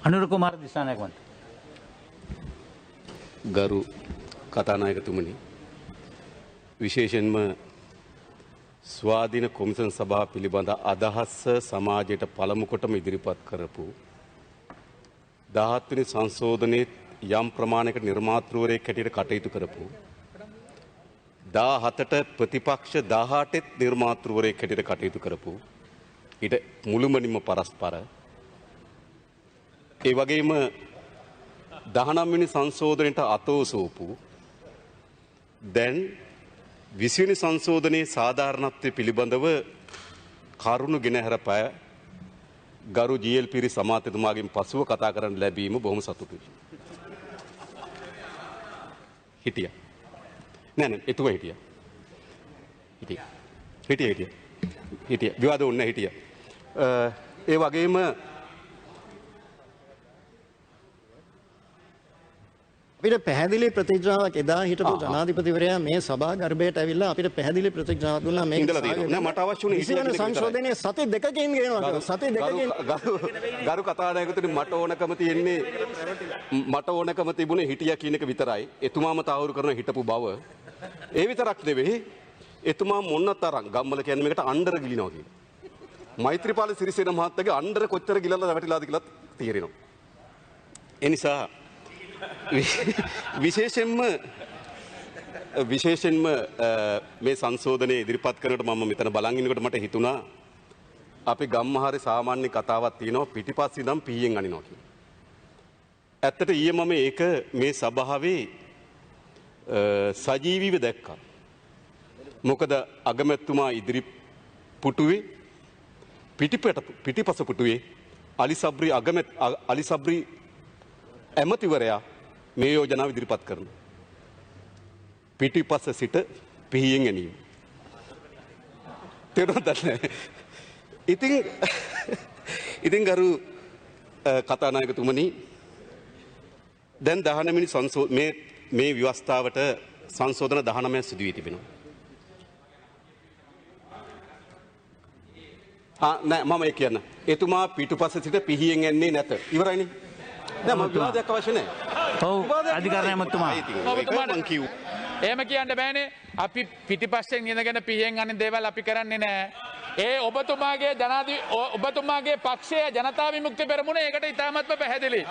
අනුර කුමාර දිසානායක මන්ත්‍රී. ගරු කතානායකතුමනි, විශේෂයෙන්ම ස්වාධීන කොමිසම් සභාව පිළිබඳ අදහස් සමාජයට පළමු කොටම ඉදිරිපත් කරපු 17 වෙනි සංශෝධනයේ යම් ප්‍රමාණයකට නිර්මාතෘවරයෙක් හැටියට කටයුතු කරපු 17ට ප්‍රතිපක්ෂ 18ත් නිර්මාතෘවරයෙක් හැටියට කටයුතු කරපු ඊට මුළුමනින්ම පරස්පර ඒ වගේම 19 වෙනි සංශෝධනයට අතෝසෝපු දැන් 20 වෙනි සංශෝධනයේ සාධාරණත්වය පිළිබඳව කරුණු ගෙන හැරපෑ ගරු ජී.එල්. පිරි සමාජතුමාගෙන් පසුව කතා කරන්න ලැබීම බොහොම සතුටුයි. හිටියා. නෑ එතුමා හිටියා. හිටියා. විවාද වුණේ හිටියා. ඒ වගේම අපිට පැහැදිලි ප්‍රතිඥාවක් එදා හිටපු ජනාධිපතිවරයා මේ සභා ගර්භයට ඇවිල්ලා අපිට පැහැදිලි ප්‍රතිඥාවක් දුන්නා මේ නෑ මට අවශ්‍ය වුණේ ඉතින් සංශෝධනයේ සති දෙකකින් ගේනවා සති දෙකකින් ගරු කතානායකතුනි මට ඕනකම තිබුණේ හිටියා කියන එක විතරයි. එතුමාම තහවුරු කරන හිටපු බව. ඒ විතරක් නෙවෙයි එතුමා මොන තරම් ගම්මල කියන්නේ මේකට අණ්ඩර ගිලිනවා කියන. මෛත්‍රීපාල සිරිසේන මහත්තයාගේ අණ්ඩර කොච්චර ගිලලා වැටිලාද කියලා තීරෙනවා. ඒ නිසා විශේෂයෙන්ම මේ සංශෝධනය ඉදිරිපත් කරනකොට මම මෙතන බලන් ඉන්නකොට මට හිතුණා අපි ගම්මහරේ සාමාන්‍ය කතාවක් තියෙනවා පිටිපස්සේ ඉඳන් පීයෙන් අනිනවා කියලා. ඇත්තට ඊයේ මම ඒක මේ සභාවේ සජීවීව දැක්කා. මොකද අගමැතිතුමා ඉදිරි පුටුවේ පිටිපස පුටුවේ අලි සබ්රි ඇමතිවරයා මේ යෝජනාව ඉදිරිපත් කරනවා. පිටිපස සිට පිහියෙන් ගැනීම. තේරුණාද නැහැ? ඉතින් ගරු කතානායකතුමනි දැන් 19 වෙනි මේ ව්‍යවස්ථාවට සංශෝධන 19ක් සිදු වී තිබෙනවා. නෑ මම ඒ කියන්න. එතුමා පිටුපස සිට පිහියෙන් යන්නේ නැත. ඉවරයිනේ. නෑ මම විවාදයක් අවශ්‍ය නෑ. ඔව් අධිකරණය මතුමා. එහෙම කියන්න බෑනේ. අපි පිටිපස්සෙන් ඉඳගෙන පිහියෙන් අනින දේවල් අපි කරන්නේ නෑ. ඒ ඔබතුමාගේ පක්ෂය ජනතා විමුක්ති පෙරමුණ ඒකට ඉතාමත්ම පැහැදිලි.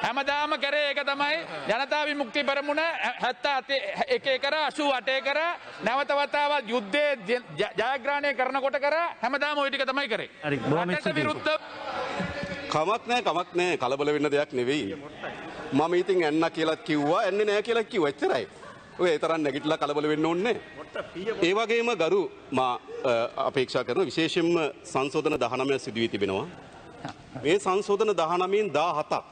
හැමදාම කරේ ඒක තමයි ජනතා විමුක්ති පෙරමුණ 71 කරා 88 කරා නැවත වතාවක් යුද්ධයේ ජයග්‍රහණය කරනකොට කරා හැමදාම ওই ටික තමයි කරේ. හරි බොහොම විරුද්ධ කමක් නෑ කලබල වෙන්න දෙයක් නෙවෙයි. මම ඉතින් එන්න කියලා කිව්වා එන්නේ නෑ කියලා කිව්වා එච්චරයි. ඔය ඒ තරම් නැගිටලා කලබල වෙන්න ඕනේ නෑ. ඒ වගේම ගරු මා අපේක්ෂා කරන විශේෂයෙන්ම සංශෝධන 19ක් සිදු වී තිබෙනවා. මේ සංශෝධන 19න් 17ක්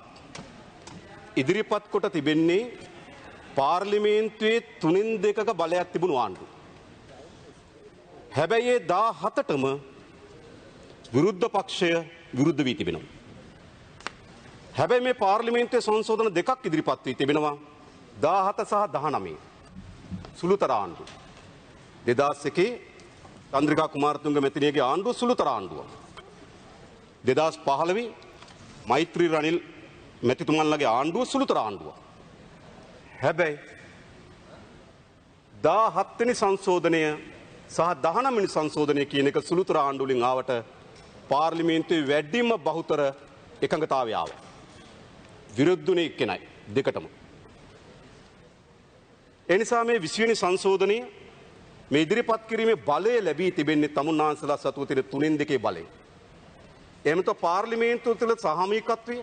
ඉදිරිපත් කොට තිබෙන්නේ පාර්ලිමේන්තුවේ 3න් 2ක බලයක් තිබුණු ආණ්ඩුව. හැබැයි ඒ 17ටම විරුද්ධ පක්ෂය විරුද්ධ වී තිබෙනවා. හැබැයි මේ පාර්ලිමේන්තුවේ සංශෝධන දෙකක් ඉදිරිපත් වී තිබෙනවා 17 සහ 19. සුළුතර ආණ්ඩුව. 2001 චන්ද්‍රිකා කුමාරතුංග මැතිණියගේ ආණ්ඩුව සුළුතර ආණ්ඩුව. 2015 මෛත්‍රී රනිල් මැතිතුමන්ලගේ ආණ්ඩුව සුළුතර ආණ්ඩුව. හැබැයි 17 වෙනි සංශෝධනය සහ 19 වෙනි සංශෝධනය කියන එක සුළුතර ආණ්ඩුව වලින් ආවට පාර්ලිමේන්තුවේ වැඩිම බහුතර එකඟතාවය ආවා. විරුද්ධුනේ එක්කෙනයි දෙකටම. එනිසා මේ 20 වෙනි සංශෝධනය මේ ඉදිරිපත් කිරීමේ බලය ලැබී තිබෙන්නේ තමුන්නාන්සලා සතුව තියෙන 3න් 2 බලය. එහෙමත පාර්ලිමේන්තුව තුළ සහාමිකත්වය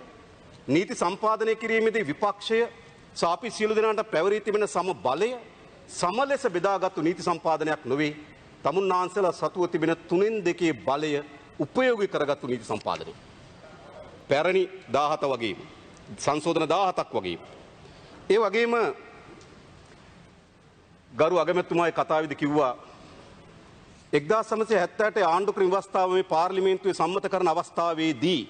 නීති සම්පාදනය කිරීමේදී විපක්ෂය සාපි සියලු දෙනාට පැවරී තිබෙන සම බලය සම ලෙස බෙදාගත්තු නීති සම්පාදනයක් නොවේ. තමුන්නාන්සලා සතුව තිබෙන 3න් 2 බලය උපයෝගී කරගත්තු නීති සම්පාදනය. පැරණි 17 වගේ සංශෝධන 17ක් වගේ. ඒ වගේම ගරු අගමැතිතුමාගේ කතාවේදී කිව්වා 1978 ආණ්ඩු ක්‍රම ව්‍යවස්ථාව මේ පාර්ලිමේන්තුවේ සම්මත කරන අවස්ථාවේදී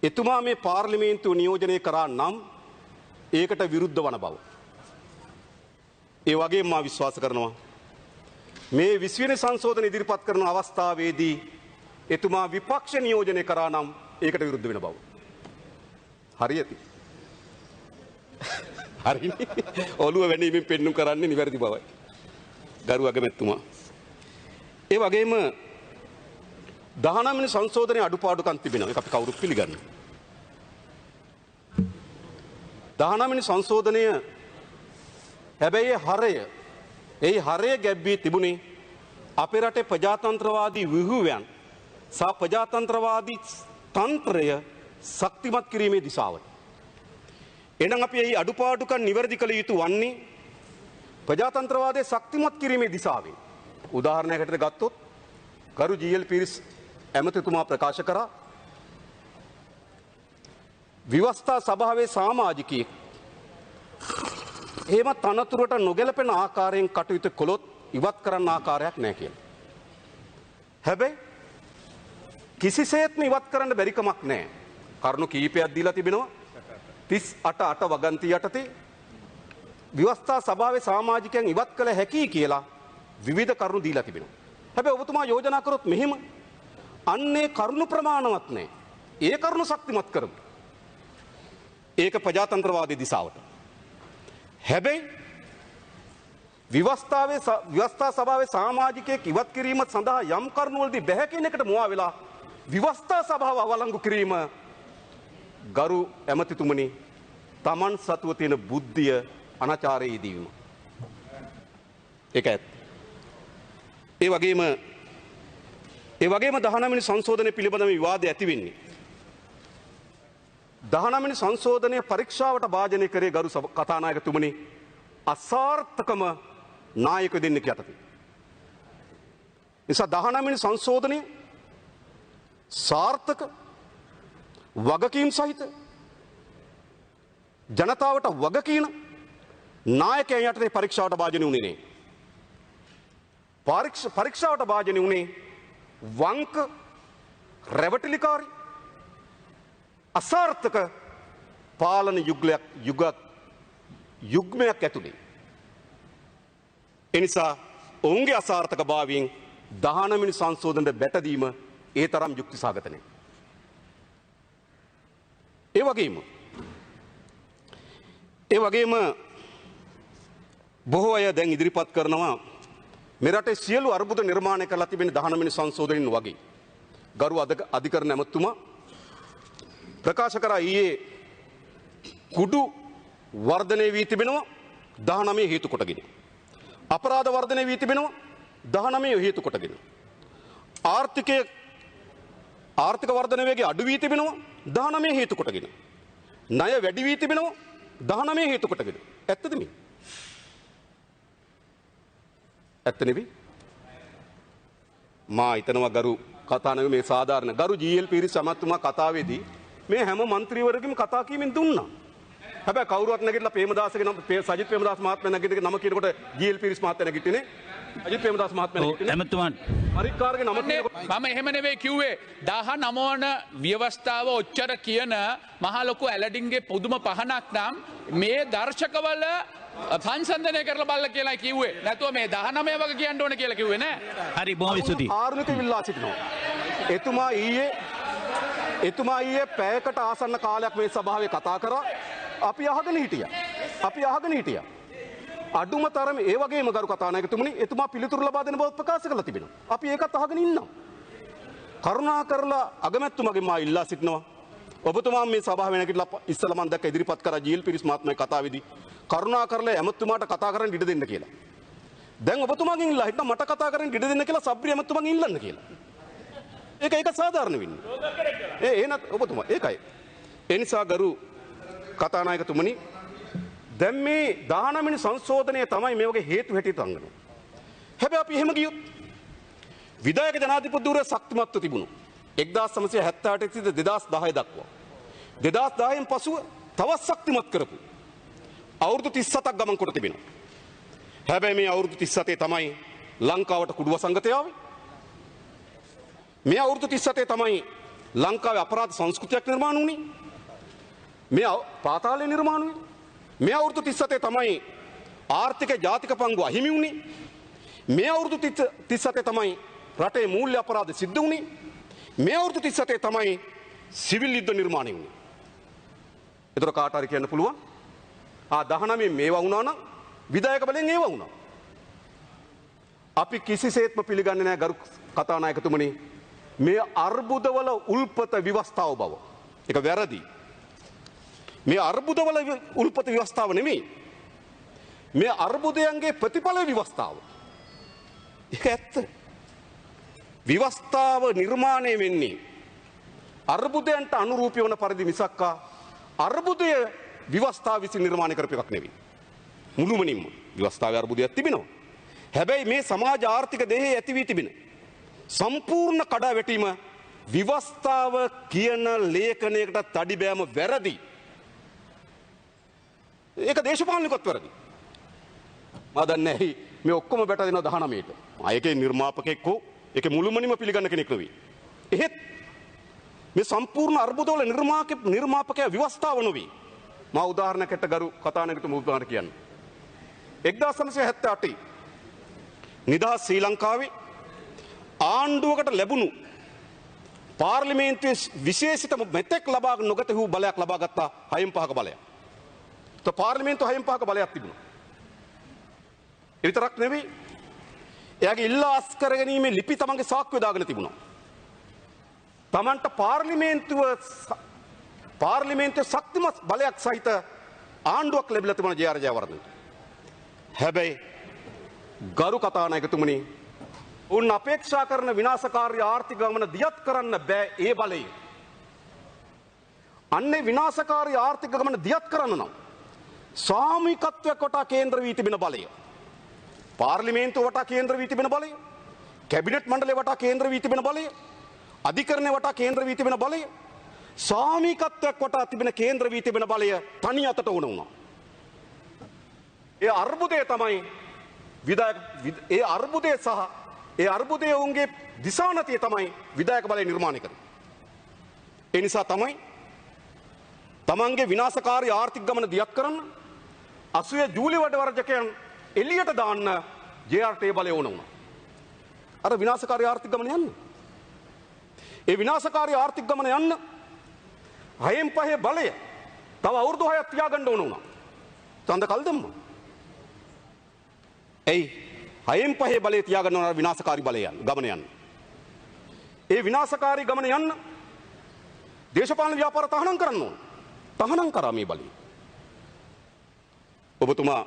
එතුමා මේ පාර්ලිමේන්තුව නියෝජනය කරා නම් ඒකට විරුද්ධ වන බව. ඒ වගේම මා විශ්වාස කරනවා මේ 20 වෙනි සංශෝධන ඉදිරිපත් කරන අවස්ථාවේදී එතුමා විපක්ෂ නියෝජනය කරා නම් ඒකට විරුද්ධ වෙන බව. හරියති. හරිනේ. ඔළුව වැනීමෙන් පෙන්නුම් කරන්නේ නිවැරදි බවයි. ගරු අගමැතිතුමා. ඒ වගේම 19 වෙනි සංශෝධනයේ අඩුපාඩුකම් තිබෙනවා. ඒක අපි කවුරුත් පිළිගන්නවා. 19 වෙනි සංශෝධනය හැබැයි ඒ හරය ගැබ්වී තිබුණේ අපේ රටේ ප්‍රජාතන්ත්‍රවාදී ව්‍යුහයන් සහ ප්‍රජාතන්ත්‍රවාදී තන්ත්‍රය ශක්තිමත් කිරීමේ දිශාවට. එහෙනම් අපි මේ අඩුපාඩුකම් නිවැරදි කළ යුතු වන්නේ ප්‍රජාතන්ත්‍රවාදයේ ශක්තිමත් කිරීමේ දිශාවෙන්. උදාහරණයකට ගත්තොත් ගරු ජී.එල්. පීරිස් ඇමතිතුමා ප්‍රකාශ කරා විවස්ථා සභාවේ සමාජිකයෙක් එහෙම තනතුරට නොගැලපෙන ආකාරයෙන් කටයුතු කළොත් ඉවත් කරන්න ආකාරයක් නැහැ කියලා. හැබැයි කිසිසේත්ම ඉවත් කරන්න බැරි කමක් නැහැ. කරුණු කීපයක් දීලා තිබෙනවා. 38 වගන්ති යටතේ විවස්ථා සභාවේ සමාජිකයන් ඉවත් කළ හැකි කියලා විවිධ කරුණු දීලා තිබෙනවා. හැබැයි ඔබතුමා යෝජනා කරොත් මෙහෙම අන්නේ කරුණු ප්‍රමාණවත් නැහැ. ඒ කරුණු ශක්තිමත් කරමු. ඒක ප්‍රජාතන්ත්‍රවාදී දිශාවට. හැබැයි විවස්ථා සභාවේ සමාජිකයෙක් ඉවත් කිරීම සඳහා යම් කරුණුවලදී බැහැ කියන එකට මුවා වෙලා විවස්ථා සභාව අවලංගු කිරීම ගරු ඇමතිතුමනි තමන් සතුව තියෙන බුද්ධිය අනාචාරයේ යෙදීම. ඒක ඇත්ත. ඒ වගේම 19 වෙනි සංශෝධනය පිළිබඳව විවාදය ඇති වෙන්නේ 19 වෙනි සංශෝධනය පරීක්ෂාවට භාජනය කරේ ගරු කතානායකතුමනි අසාර්ථකම නායක දෙන්නෙක් යටතේ. නිසා 19 වෙනි සංශෝධනය සාර්ථක වගකීම් සහිත ජනතාවට වගකීන නායකයන් යටතේ පරීක්ෂාවට භාජනය වුණේ නේ. පරීක්ෂාවට භාජනය වුණේ වංක රැවටිලිකාරී අසාර්ථක පාලන යුග්මයක් ඇතුළේ. එනිසා ඔවුන්ගේ අසාර්ථක භාවයෙන් 19 වෙනි සංශෝධනයට බැටදීම ඒ තරම් යුක්ති සහගත නැහැ. ඒ වගේම බොහෝ අය දැන් ඉදිරිපත් කරනවා මේ රටේ සියලු අර්බුද නිර්මාණය කරලා තිබෙන 19 වෙනි සංශෝධනයෙන් වගේ. ගරු අධිකරණ ඇමතුමා ප්‍රකාශ කරා ඊයේ කුඩු වර්ධනය වී තිබෙනවා 19 හේතු කොටගෙන. අපරාධ වර්ධනය වී තිබෙනවා 19 හේතු කොටගෙන. ආර්ථික වර්ධන වේගය අඩු වී තිබෙනවා 19 හේතු කොටගෙන. ණය වැඩි වී තිබෙනවා 19 හේතු කොටගෙන. ඇත්තද මේ? ඇත්ත නෙවෙයි. මා හිතනවා ගරු කතානායක මේ සාධාරණ ගරු ජී.එල්. පීරිස් ඇමතුමා කතාවේදී මේ හැම මන්ත්‍රීවරයෙක්ම කතා කීමෙන් දුන්නා. හැබැයි කවුරුවත් නැගිටලා ප්‍රේමදාසගේ නම සජිත් ප්‍රේමදාස මහත්මයා නැගිටගේ නම කියනකොට ජී.එල්. පීරිස් මහත්මයා නැගිටිනේ. අජිත් ප්‍රේමදාස මහත්මයා නැගිටිනේ. ඇමතුමන් පරික්කාරගේ නම මම එහෙම නෙවෙයි කිව්වේ 19 වන ව්‍යවස්ථාව ඔච්චර කියන මහා ලොකු ඇලඩින්ගේ පුදුම පහනක් නම් මේ දර්ශකවල සංසන්දනය කරලා බලලා කියලා කිව්වේ. නැතුව මේ 19 වගේ කියන්න ඕන කියලා කිව්වේ නෑ. හරි බොහොම ස්තුතියි. ආර්මික විල්ලා සිටිනවා. එතුමා ඊයේ පැයකට ආසන්න කාලයක් මේ සභාවේ කතා කරා. අපි අහගෙන හිටියා. අඩුම තරම ඒ වගේම ගරු කතානායකතුමනි එතුමා පිළිතුරු ලබා දෙන බව ප්‍රකාශ කරලා තිබෙනවා. අපි ඒකත් අහගෙන ඉන්නවා. කරුණා කරලා අගමැතිතුමාගෙන් මා ඉල්ලා සිටිනවා. ඔබතුමා මේ සභාවේ නැගිටලා ඉස්සලා මම දැක්ක ඉදිරිපත් කරා ජී.එල්. පීරිස් මහත්මයාගේ කතාවේදී කරුණා කරලා ඇමතුමාට කතා කරන්න ඉඩ දෙන්න කියලා. දැන් ඔබතුමාගෙන් ඉල්ලා හිටනවා මට කතා කරන්න ඉඩ දෙන්න කියලා සබ්රි ඇමතුමාගෙන් ඉල්ලන්න කියලා. ඒක සාධාරණ වෙන්නේ. එහෙනම් ඔබතුමා ඒකයි. ඒ නිසා ගරු කතානායකතුමනි දැන් මේ 19 වෙනි සංශෝධනය තමයි මේ වගේ හේතු හැටියට අංගනවා. හැබැයි අපි එහෙම ගියොත් විධායක ජනාධිපතිවරු ශක්තිමත්ව තිබුණු 1978 සිට 2010 දක්වා 2010න් පසුව තවත් ශක්තිමත් කරපු අවුරුදු 37ක් ගමන් කොට තිබෙනවා. හැබැයි මේ අවුරුදු 37 තමයි ලංකාවට කුඩු වසංගතය ආවේ. මේ අවුරුදු 37 තමයි ලංකාවේ අපරාධ සංස්කෘතියක් නිර්මාණය වුණේ. මේ පාතාලය නිර්මාණය වුණේ. මේ අවුරුදු 37 තමයි ආර්ථික ජාතික පංගුව අහිමි වුණේ. මේ අවුරුදු 37 තමයි රටේ මූල්‍ය අපරාධ සිද්ධ වුණේ. මේ අවුරුදු 37 තමයි සිවිල් යුද්ධ නිර්මාණය වුණේ. ඒතර කාට හරි කියන්න පුළුවන් 19 මේවා වුණා නම් විධායක බලෙන් ඒවා වුණා. අපි කිසිසේත්ම පිළිගන්නේ නැහැ ගරු කතානායකතුමනි මේ අර්බුදවල උල්පත ව්‍යවස්ථාව බව. ඒක වැරදි. මේ අර්බුදවල උල්පත ව්‍යවස්ථාව නෙමෙයි. මේ අර්බුදයන්ගේ ප්‍රතිඵල ව්‍යවස්ථාව. ඒක ඇත්ත. ව්‍යවස්ථාව නිර්මාණය වෙන්නේ අර්බුදයන්ට අනුරූපී වන පරිදි මිසක්කා අර්බුදය ව්‍යවස්ථාව විසින් නිර්මාණය කරපු එකක් නෙවෙයි. මුළුමනින්ම ව්‍යවස්ථාවේ අර්බුදයක් තිබෙනවා. හැබැයි මේ සමාජ ආර්ථික දේහේ ඇති වී තිබෙන සම්පූර්ණ කඩාවැටීම ව්‍යවස්ථාව කියන ලේඛනයකට තඩි බෑම වැරදි. ඒක දේශපාලනිකවත් වැරදි. මම දන්නේ නැහැ මේ ඔක්කොම බැට දෙනවා 19ට. ආයකේ නිර්මාපකෙක් හෝ ඒකේ මුළුමනින්ම පිළිගන්න කෙනෙක් නෙවෙයි. එහෙත් මේ සම්පූර්ණ අර්බුදවල නිර්මාපකයා ව්‍යවස්ථාව නොවේ. මම උදාහරණයකට ගරු කතානායකතුමා උදාහරණ කියන්න. 1978 නිදහස් ශ්‍රී ලංකාවේ ආණ්ඩුවකට ලැබුණු පාර්ලිමේන්තුවේ විශේෂිත මෙතෙක් ලබා නොගත වූ බලයක් ලබා ගත්තා 6/5ක බලයක්. તો පාර්ලිමේන්තුව 6/5ක බලයක් තිබුණා. ඒ විතරක් නෙවෙයි එයාගේ ඉල්ලා අස් කර ගැනීමේ ලිපි තමන්ගේ සාක්කුවේ දාගෙන තිබුණා. තමන්ට පාර්ලිමේන්තුවේ ශක්තිමත් බලයක් සහිත ආණ්ඩුවක් ලැබිලා තිබුණා ජේ.ආර්. ජයවර්ධනට. හැබැයි ගරු කතානායකතුමනි උන් අපේක්ෂා කරන විනාශකාරී ආර්ථික ගමන දියත් කරන්න බෑ ඒ බලය. අන්නේ විනාශකාරී ආර්ථික ගමන දියත් කරන්න නම් සාමූහිකත්වයක් වටා කේන්ද්‍ර වී තිබෙන බලය. පාර්ලිමේන්තුව වටා කේන්ද්‍ර වී තිබෙන බලය. කැබිනට් මණ්ඩලය වටා කේන්ද්‍ර වී තිබෙන බලය. අධිකරණය වටා කේන්ද්‍ර වී තිබෙන බලය. සාමූහිකත්වයක් වටා තිබෙන කේන්ද්‍ර වී තිබෙන බලය තනි අතට වුණා. ඒ අර්බුදය තමයි ඒ අර්බුදය සහ ඒ අර්බුදය උන්ගේ දිසානතිය තමයි විධායක බලය නිර්මාණය කරන්නේ. ඒ නිසා තමයි තමන්ගේ විනාශකාරී ආර්ථික ගමන දියත් කරන්න අසුවේ ජූලි වඩවර්ජකයන් එළියට දාන්න ජේ.ආර්.ට බලය ඕන වුණා. අර විනාශකාරී ආර්ථික ගමන යන්න. ඒ විනාශකාරී ආර්ථික ගමන යන්න 6/5 බලය තව අවුරුදු 6ක් තියාගන්න ඕන වුණා. ඡන්ද කල් දෙම්ම. එයි 6/5 බලය තියාගන්න ඕන විනාශකාරී බලය ගමන යන්න. ඒ විනාශකාරී ගමන යන්න දේශපාලන ව්‍යාපාර තහනම් කරන්න ඕන. තහනම් කරා මේ බලය. ඔබතුමා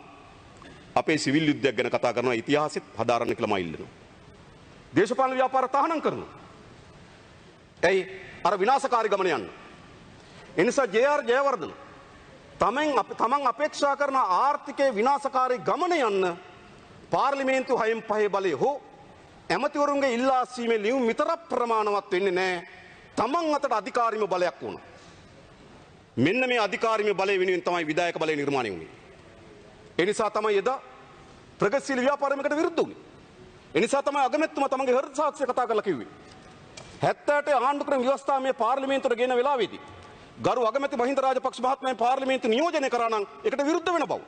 අපේ සිවිල් යුද්ධයක් ගැන කතා කරනවා ඉතිහාසෙත් හදාරන්න කියලා මම ඉල්ලනවා. දේශපාලන ව්‍යාපාර තහනම් කරනවා. එයි අර විනාශකාරී ගමන යන්න. ඒ නිසා ජේ.ආර්. ජයවර්ධන තමන් අපේක්ෂා කරන ආර්ථිකයේ විනාශකාරී ගමන යන්න පාර්ලිමේන්තුව 6/5 බලය හෝ ඇමතිවරුන්ගේ ඉල්ලා අස්වීමේ ලියුම් විතර ප්‍රමාණවත් වෙන්නේ නැහැ. තමන් අතට අධිකාරීම බලයක් වුණා. මෙන්න මේ අධිකාරීම බලය වෙනුවෙන් තමයි විධායක බලය නිර්මාණය වුණේ. ඒ නිසා තමයි එදා ප්‍රගතිශීලී ව්‍යාපාරයකට විරුද්ධ වුණේ. ඒ නිසා තමයි අගමැතිතුමා තමන්ගේ හෘද සාක්ෂිය කතා කරලා කිව්වේ. 78 ආණ්ඩුක්‍රම ව්‍යවස්ථාව මේ පාර්ලිමේන්තුවට ගෙන වෙලාවේදී ගරු අගමැති මහින්ද රාජපක්ෂ මහත්මයා පාර්ලිමේන්තු නියෝජනය කරා නම් ඒකට විරුද්ධ වෙන බව.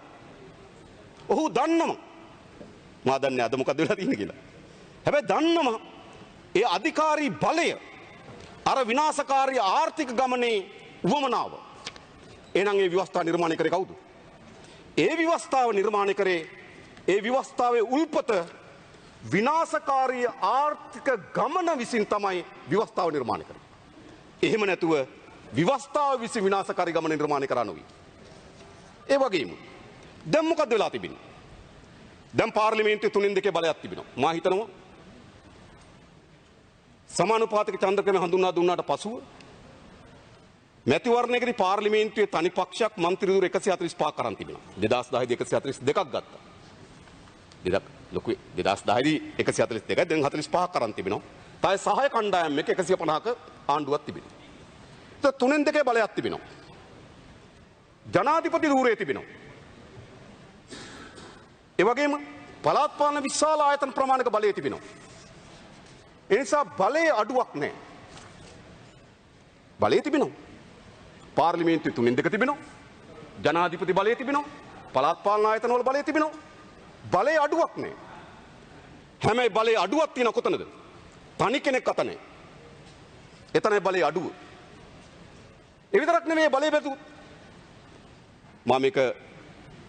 ඔහු දන්නම මා දන්නේ අද මොකද වෙලා තියෙන්නේ කියලා. හැබැයි දන්නම ඒ අධිකාරී බලය අර විනාශකාරී ආර්ථික ගමනේ උවමනාව. එහෙනම් ඒ ව්‍යවස්ථාව නිර්මාණය කරේ කවුද? ඒ ව්‍යවස්ථාව නිර්මාණය කරේ ඒ ව්‍යවස්ථාවේ උල්පත විනාශකාරී ආර්ථික ගමන විසින් තමයි ව්‍යවස්ථාව නිර්මාණය කරේ. එහෙම නැතුව ව්‍යවස්ථාව විසින් විනාශකාරී ගමන නිර්මාණය කරා නොවේ. ඒ වගේම දැන් මොකද වෙලා තිබෙන්නේ? දැන් පාර්ලිමේන්තුවේ 3/2 බලයක් තිබෙනවා. මා හිතනවා සමානුපාතික ඡන්ද ක්‍රම හඳුන්වා දුන්නාට පසුව මැතිවරණයකදී පාර්ලිමේන්තුවේ තනි පක්ෂයක් මන්ත්‍රී දුර 145ක් කරන් තිබෙනවා. 2010 දී 142ක් ගත්තා. දෙදක් ලොකු 2010 දී 142යි දැන් 45ක් කරන් තිබෙනවා. තව සහාය කණ්ඩායම් එක 150ක ආණ්ඩුවක් තිබෙනවා. ඒක 3/2 බලයක් තිබෙනවා. ජනාධිපති ධූරයේ තිබෙනවා. ඒ වගේම පළාත් පාලන විශාල ආයතන ප්‍රමාණික බලය තිබෙනවා. ඒ නිසා බලයේ අඩුවක් නැහැ. බලය තිබෙනවා. පාර්ලිමේන්තුවේ 3/2 තිබෙනවා. ජනාධිපති බලය තිබෙනවා. පළාත් පාලන ආයතන වල බලය තිබෙනවා. බලයේ අඩුවක් නැහැ. හැබැයි බලයේ අඩුවක් තියෙන කොතනද? තනි කෙනෙක් අත නැහැ. එතනයි බලයේ අඩුව. ඒ විතරක් නෙමෙයි බලය බැලුවොත් මම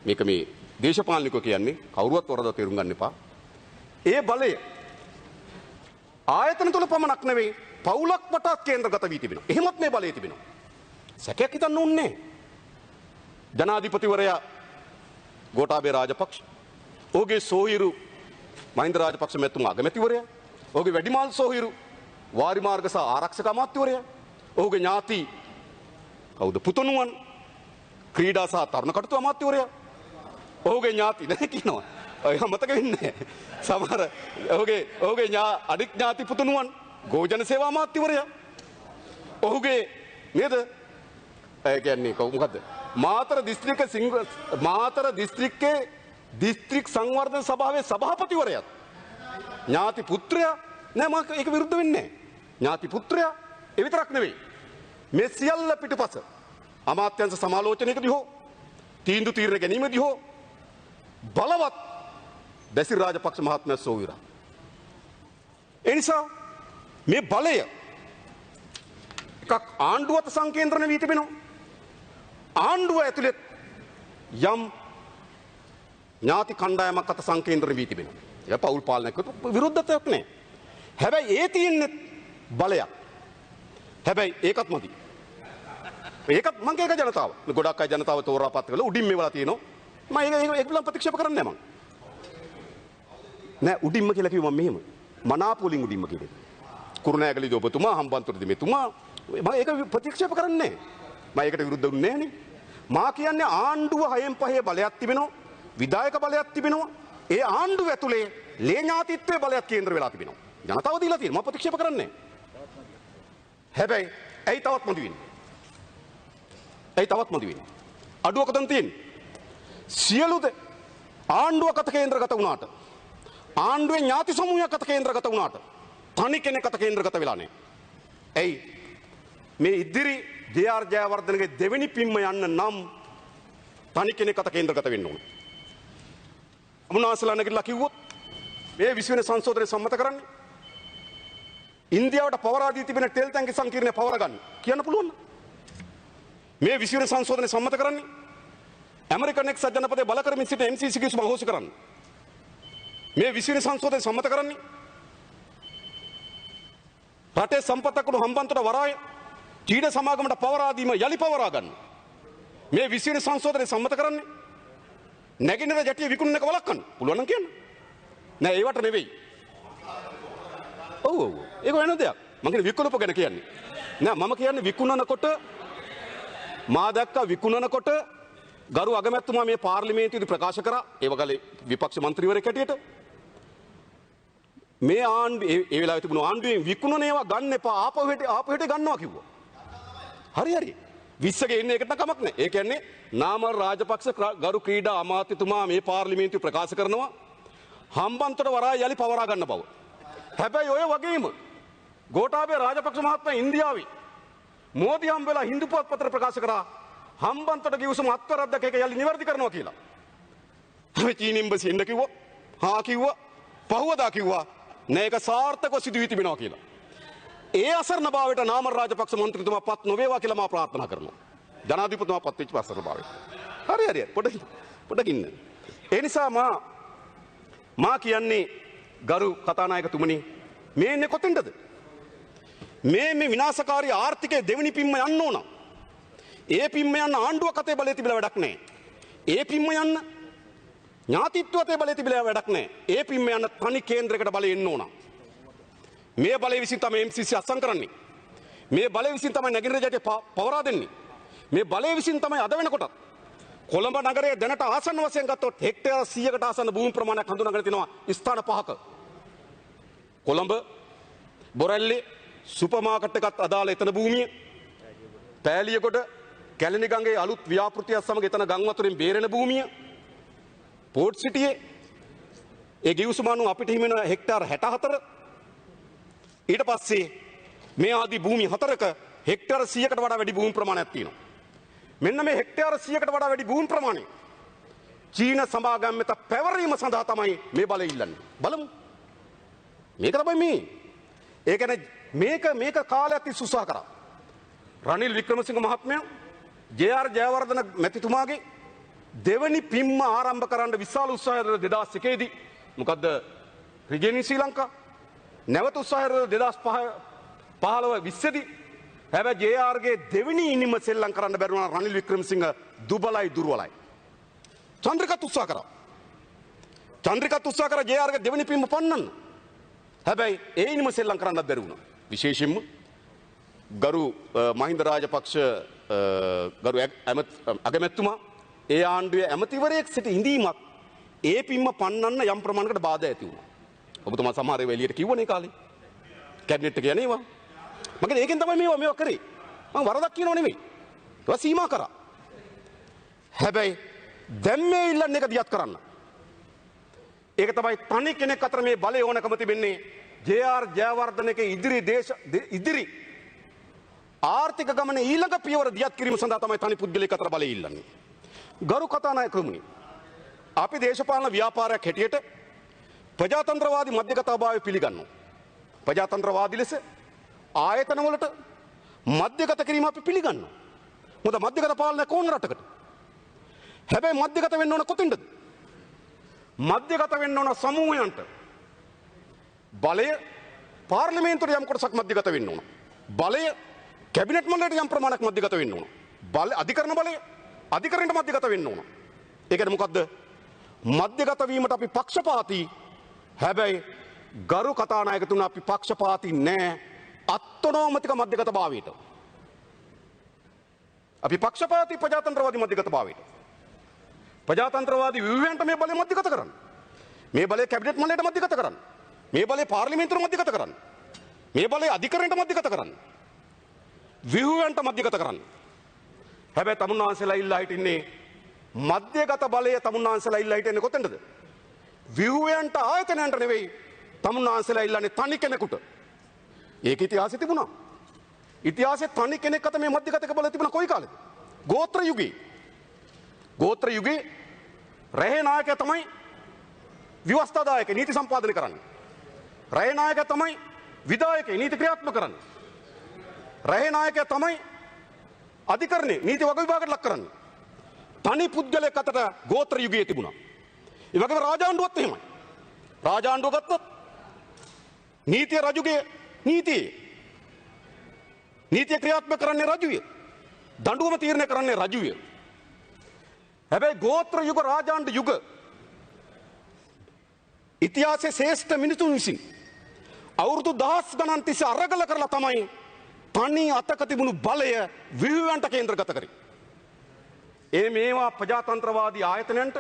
මේක මේ දේශපාලනිකෝ කියන්නේ කවුරුවත් වරද තේරුම් ගන්න එපා. ඒ බලය ආයතන තුල පමණක් නෙවෙයි පවුලක් වටාත් කේන්ද්‍රගත වී තිබෙනවා. එහෙමත් මේ බලය තිබෙනවා. සැකයක් හිතන්න ඕනේ නැහැ. ජනාධිපතිවරයා ගෝඨාභය රාජපක්ෂ, ඔහුගේ සෝහිරු මහින්ද රාජපක්ෂ මැතිතුමා අගමැතිවරයා, ඔහුගේ වැඩිමහල් සෝහිරු වාරිමාර්ග සහ ආරක්ෂක අමාත්‍යවරයා, ඔහුගේ ඥාති කවුද පුතණුවන් ක්‍රීඩා සහ තරුණ කටයුතු අමාත්‍යවරයා, ඔහුගේ ඥාති නැහැ කියනවා. ඔය මතක වෙන්නේ සමහර ඔහුගේ අනික් ඥාති පුතණුවන් ගෝජන සේවා අමාත්‍යවරයා, ඔහුගේ නේද කියන්නේ මොකද්ද මාතර දිස්ත්‍රික්කයේ දිස්ත්‍රික් සංවර්ධන සභාවේ සභාපතිවරයාත් ඥාති පුත්‍රයා නෑ මම ඒක විරුද්ධ වෙන්නේ නැහැ. ඥාති පුත්‍රයා ඒ විතරක් නෙවෙයි මේ සියල්ල පිටුපස අමාත්‍යංශ සමාලෝචනයකදී හෝ තීන්දුව තීරණ ගැනීමදී හෝ බලවත් බැසිල් රාජපක්ෂ මහත්මයා සෝවිරා. ඒ නිසා මේ බලය එකක් ආණ්ඩුවට සංකේන්ද්‍රණය වී තිබෙනවා. ආණ්ඩුව ඇතුළේ යම් ඥාති කණ්ඩායමක් අත සංකේන්ද්‍රණය වී තිබෙනවා. ඒක පෞල් පාලනයකට විරුද්ධතාවයක් නෑ. හැබැයි ඒ තියෙන්නේ බලයක්. හැබැයි ඒකත් මදි. ඒකත් මං ඒක ජනතාව. ගොඩක් අය ජනතාව තෝරාපත් කරලා උඩින් මේවලා තියෙනවා. මම ඒක බලන් ප්‍රතික්ෂේප කරන්නේ නෑ මං. නෑ උඩින්ම කියලා කිව්වම මෙහෙම. මනාපෝලින් උඩින්ම කියන්නේ. කුරුණෑගලදී ඔබතුමා හම්බන්තොටදී මෙතුමා මම ඒක ප්‍රතික්ෂේප කරන්නේ නෑ. මම ඒකට විරුද්ධ වුණේ නෑනේ. මා කියන්නේ ආණ්ඩුව 6න් 5 බලයක් තිබෙනවා. විධායක බලයක් තිබෙනවා. ඒ ආණ්ඩුව ඇතුලේ ලේ ඥාතිත්වයේ බලයක් කේන්ද්‍ර වෙලා තිබෙනවා. ජනතාව දීලා තියෙනවා. මම ප්‍රතික්ෂේප කරන්නේ නෑ. හැබැයි ඇයි තවත් මොදි වෙන්නේ? ඇයි තවත් මොදි වෙන්නේ? අඩුවකටම තියෙන්නේ. සියලුද ආණ්ඩුව කත කේන්ද්‍රගත වුණාට ආණ්ඩුවේ ඥාති සමූහයක් කත කේන්ද්‍රගත වුණාට තනි කෙනෙක් කත කේන්ද්‍රගත වෙලා නැහැ. ඇයි? මේ ඉදිරි ජේ.ආර්. ජයවර්ධනගේ දෙවෙනි පිම්ම යන්න නම් තනි කෙනෙක් කත කේන්ද්‍රගත වෙන්න ඕනේ. අමුනාසලා නැගිටලා කිව්වොත් මේ 20 වෙනි සංශෝධනය සම්මත කරන්නේ ඉන්දියාවට පවරා දී තිබෙන තෙල් ටැංකි සංකීර්ණය පවර ගන්න කියන්න පුළුවන්. මේ 20 වෙනි සංශෝධනය සම්මත කරන්නේ ඇමරිකන් එක්සත් ජනපදයේ බල කරමින් සිට MCC කිවිසුම අහෝසි කරන්න. මේ 20 වෙනි සංශෝධනය සම්මත කරන්නේ රටේ සම්පතක් උණු හම්බන්තොට වරාය චීන සමාගමට පවරා දීම යලි පවරා ගන්න. මේ 20 වෙනි සංශෝධනය සම්මත කරන්නේ නැගිනර ජැටිය විකුණන එක වළක්වන්න. පුළුවන් නම් කියන්න. නෑ ඒවට නෙවෙයි. ඔව් ඒක වෙන දෙයක්. මම කියන්නේ විකුණපො ගැන කියන්නේ. නෑ මම කියන්නේ විකුණනකොට මා දැක්කා විකුණනකොට ගරු අගමැතිතුමා මේ පාර්ලිමේන්තුවේදී ප්‍රකාශ කරා ඒ වගේම විපක්ෂ මන්ත්‍රීවරයෙක් හැටියට මේ ඒ වෙලාවේ තිබුණු ආණ්ඩුවෙන් විකුණන ඒවා ගන්න එපා ආපහු හෙට ගන්නවා කිව්වා. හරි 20ගේ ඉන්න එකට කමක් නැහැ. ඒ කියන්නේ නාමල් රාජපක්ෂ ගරු ක්‍රීඩා අමාත්‍යතුමා මේ පාර්ලිමේන්තුවේ ප්‍රකාශ කරනවා හම්බන්තොට වරාය යලි පවරා ගන්න බව. හැබැයි ඔය වගේම ගෝඨාභය රාජපක්ෂ මහත්මයා ඉන්දියාවේ මෝදි හම්බ වෙලා හින්දු පුවත්පතට ප්‍රකාශ කරා හම්බන්තොට ගිවිසුම අත්වරද්දක එක යලි නිවැරදි කරනවා කියලා. අපි චීන එම්බසි එන්න කිව්වා. හා කිව්වා. පහුවදා කිව්වා. නෑ ඒක සාර්ථකව සිදු වී තිබෙනවා කියලා. ඒ අසරණභාවයට නාමල් රාජපක්ෂ මන්ත්‍රීතුමා පත් නොවේවා කියලා මා ප්‍රාර්ථනා කරනවා. ජනාධිපතිතුමා පත් වෙච්ච අසරණභාවයට. හරි පොඩකින්. ඒ නිසා මා කියන්නේ ගරු කතානායකතුමනි මේ ඉන්නේ කොතෙන්ද? මේ විනාශකාරී ආර්ථිකයේ දෙවෙනි පිම්ම යන්න ඕන. ඒ පිම්ම යන්න ආණ්ඩුව කතේ බලය තිබිලා වැඩක් නැහැ. ඒ පිම්ම යන්න ඥාතිත්වයේ බලය තිබිලා වැඩක් නැහැ. ඒ පිම්ම යන්න තනි කේන්ද්‍රයකට බලය එන්න ඕන. මේ බලය විසින් තමයි MCC අත්සන් කරන්නේ. මේ බලය විසින් තමයි නැගිනර ජැටිය පවරා දෙන්නේ. මේ බලය විසින් තමයි අද වෙනකොට කොළඹ නගරයේ දැනට ආසන්න වශයෙන් ගත්තොත් හෙක්ටර් 100කට ආසන්න භූමි ප්‍රමාණයක් හඳුනාගෙන තිනවා ස්ථාන 5ක. කොළඹ බොරැල්ලේ සුපර් මාකට් එකත් අදාළ එතන භූමිය පෑලියගොඩ කැලණි ගඟේ අලුත් ව්‍යාපෘතියක් සමග එතන ගම් වතුරෙන් බේරෙන භූමිය පෝට් සිටියේ ඒ ගිවිසුමානු අපිට හිමි වෙන හෙක්ටාර් 64 ඊට පස්සේ මේ ආදී භූමි 4ක හෙක්ටාර් 100කට වඩා වැඩි භූමි ප්‍රමාණයක් තියෙනවා. මෙන්න මේ හෙක්ටාර් 100කට වඩා වැඩි භූමි ප්‍රමාණය චීන සමාගම් වෙත පැවරීම සඳහා තමයි මේ බලය ඉල්ලන්නේ. බලමු. මේක තමයි මේ. ඒ කියන්නේ මේක කාලයක් තිස්සේ උත්සාහ කරා. රනිල් වික්‍රමසිංහ මහත්මයා ජේ.ආර්. ජයවර්ධන මැතිතුමාගේ දෙවනි පිම්ම ආරම්භ කරන්න විශාල උත්සාහයක් 2001 දී. මොකද්ද? රිජෙනි ශ්‍රී ලංකා. නැවත උත්සාහයක් 2015 20 දී. හැබැයි JR ගේ දෙවෙනි ඉනිම සෙල්ලම් කරන්න බැරි වුණා රනිල් වික්‍රමසිංහ දුබලයි දුර්වලයි. චන්ද්‍රිකත් උත්සාහ කරා. චන්ද්‍රිකත් උත්සාහ කරා JR ගේ දෙවෙනි පිම්ම පන්නන්න. හැබැයි ඒ ඉනිම සෙල්ලම් කරන්නත් බැරි වුණා. විශේෂයෙන්ම ගරු මහින්ද රාජපක්ෂ ගරු අගමැතිතුමා ඒ ආණ්ඩුවේ ඇමතිවරයෙක් සිට ඉඳීමක් ඒ පිම්ම පන්නන්න යම් ප්‍රමාණයකට බාධා ඇති වුණා. ඔබතුමා සමහර ඒවා එළියට කිව්වනේ කාලේ. කැබිනට් එක යන්නේ ඒවා. මම ඒකෙන් තමයි මේවා කරේ. මම වරදක් කියනව නෙමෙයි. ඒවා සීමා කරා. හැබැයි දැන් මේ ඉල්ලන්නේ එක දියත් කරන්න. ඒක තමයි තනි කෙනෙක් අතර මේ බලය ඕනකම තිබෙන්නේ. JR ජයවර්ධනගේ ඉදිරි ආර්ථික ගමනේ ඊළඟ පියවර දියත් කිරීම සඳහා තමයි තනි පුද්ගලයෙක් අතර බලය ඉල්ලන්නේ. ගරු කතානායකතුමනි, අපි දේශපාලන ව්‍යාපාරයක් හැටියට ප්‍රජාතන්ත්‍රවාදී මධ්‍යගතභාවය පිළිගන්නවා. ප්‍රජාතන්ත්‍රවාදී ලෙස ආයතනවලට මධ්‍යගත කිරීම අපි පිළිගන්නවා. මොකද මධ්‍යගත පාලනය කොන රටකට. හැබැයි මධ්‍යගත වෙන්න ඕන කොතින්ද? මධ්‍යගත වෙන්න ඕන සමූහයන්ට. බලය පාර්ලිමේන්තුවට යම් කොටසක් මධ්‍යගත වෙන්න ඕන. බලය කැබිනට් මණ්ඩලයට යම් ප්‍රමාණයක් මධ්‍යගත වෙන්න ඕන. බලය අධිකරණ බලය අධිකරණයට මධ්‍යගත වෙන්න ඕන. ඒ කියන්නේ මොකද්ද? මධ්‍යගත වීමට අපි පක්ෂපාතී. හැබැයි ගරු කතානායකතුමා අපි පක්ෂපාතී නෑ අත්නෝමතික මධ්‍යගත භාවයට. අපි පක්ෂපාතී ප්‍රජාතන්ත්‍රවාදී මධ්‍යගත භාවයට. ප්‍රජාතන්ත්‍රවාදී ව්‍යුහයන්ට මේ බලය මධ්‍යගත කරන්න. මේ බලය කැබිනට් මණ්ඩලයට මධ්‍යගත කරන්න. මේ බලය පාර්ලිමේන්තුවට මධ්‍යගත කරන්න. මේ බලය අධිකරණයට මධ්‍යගත කරන්න. ව්‍යුහයන්ට මධ්‍යගත කරන්න. හැබැයි තමුන්වහන්සේලා ඉල්ලා හිටින්නේ මධ්‍යගත බලය තමුන්වහන්සේලා ඉල්ලා හිටින්නේ කොතෙන්ද? ව්‍යුහයන්ට ආයතනයන්ට නෙවෙයි. තමුන්වහන්සේලා ඉල්ලන්නේ තනි කෙනෙකුට. ඒක ඉතිහාසෙ තිබුණා. ඉතිහාසෙ තනි කෙනෙක් අත මේ මධ්‍යගතක බලය තිබුණා කොයි කාලෙද? ගෝත්‍ර යුගයේ. ගෝත්‍ර යුගයේ රැහේ නායකයා තමයි ව්‍යවස්ථාදායක නීති සම්පාදනය කරන්නේ. රැහේ නායකයා තමයි විධායකේ නීති ක්‍රියාත්මක කරන්නේ. රැහේ නායකයා තමයි අධිකරණේ නීති වග විභාගයට ලක් කරන්නේ. තනි පුද්ගලයෙක් අතට ගෝත්‍ර යුගයේ තිබුණා. ඒ වගේම රාජාණ්ඩුවත් එහෙමයි. රාජාණ්ඩුව ගත්තොත් නීතිය රජුගේ නීතිය ක්‍රියාත්මක කරන්නේ රජුය. දඬුවම තීරණය කරන්නේ රජුය. හැබැයි ගෝත්‍ර යුග රාජාණ්ඩ යුග ඉතිහාසයේ ශ්‍රේෂ්ඨ මිනිසුන් විසින් අවුරුදු දහස් ගණන් තිස්සේ අරගල කරලා තමයි තනි අතක තිබුණු බලය ව්‍යුහයන්ට කේන්ද්‍රගත කරේ. මේවා ප්‍රජාතන්ත්‍රවාදී ආයතනයන්ට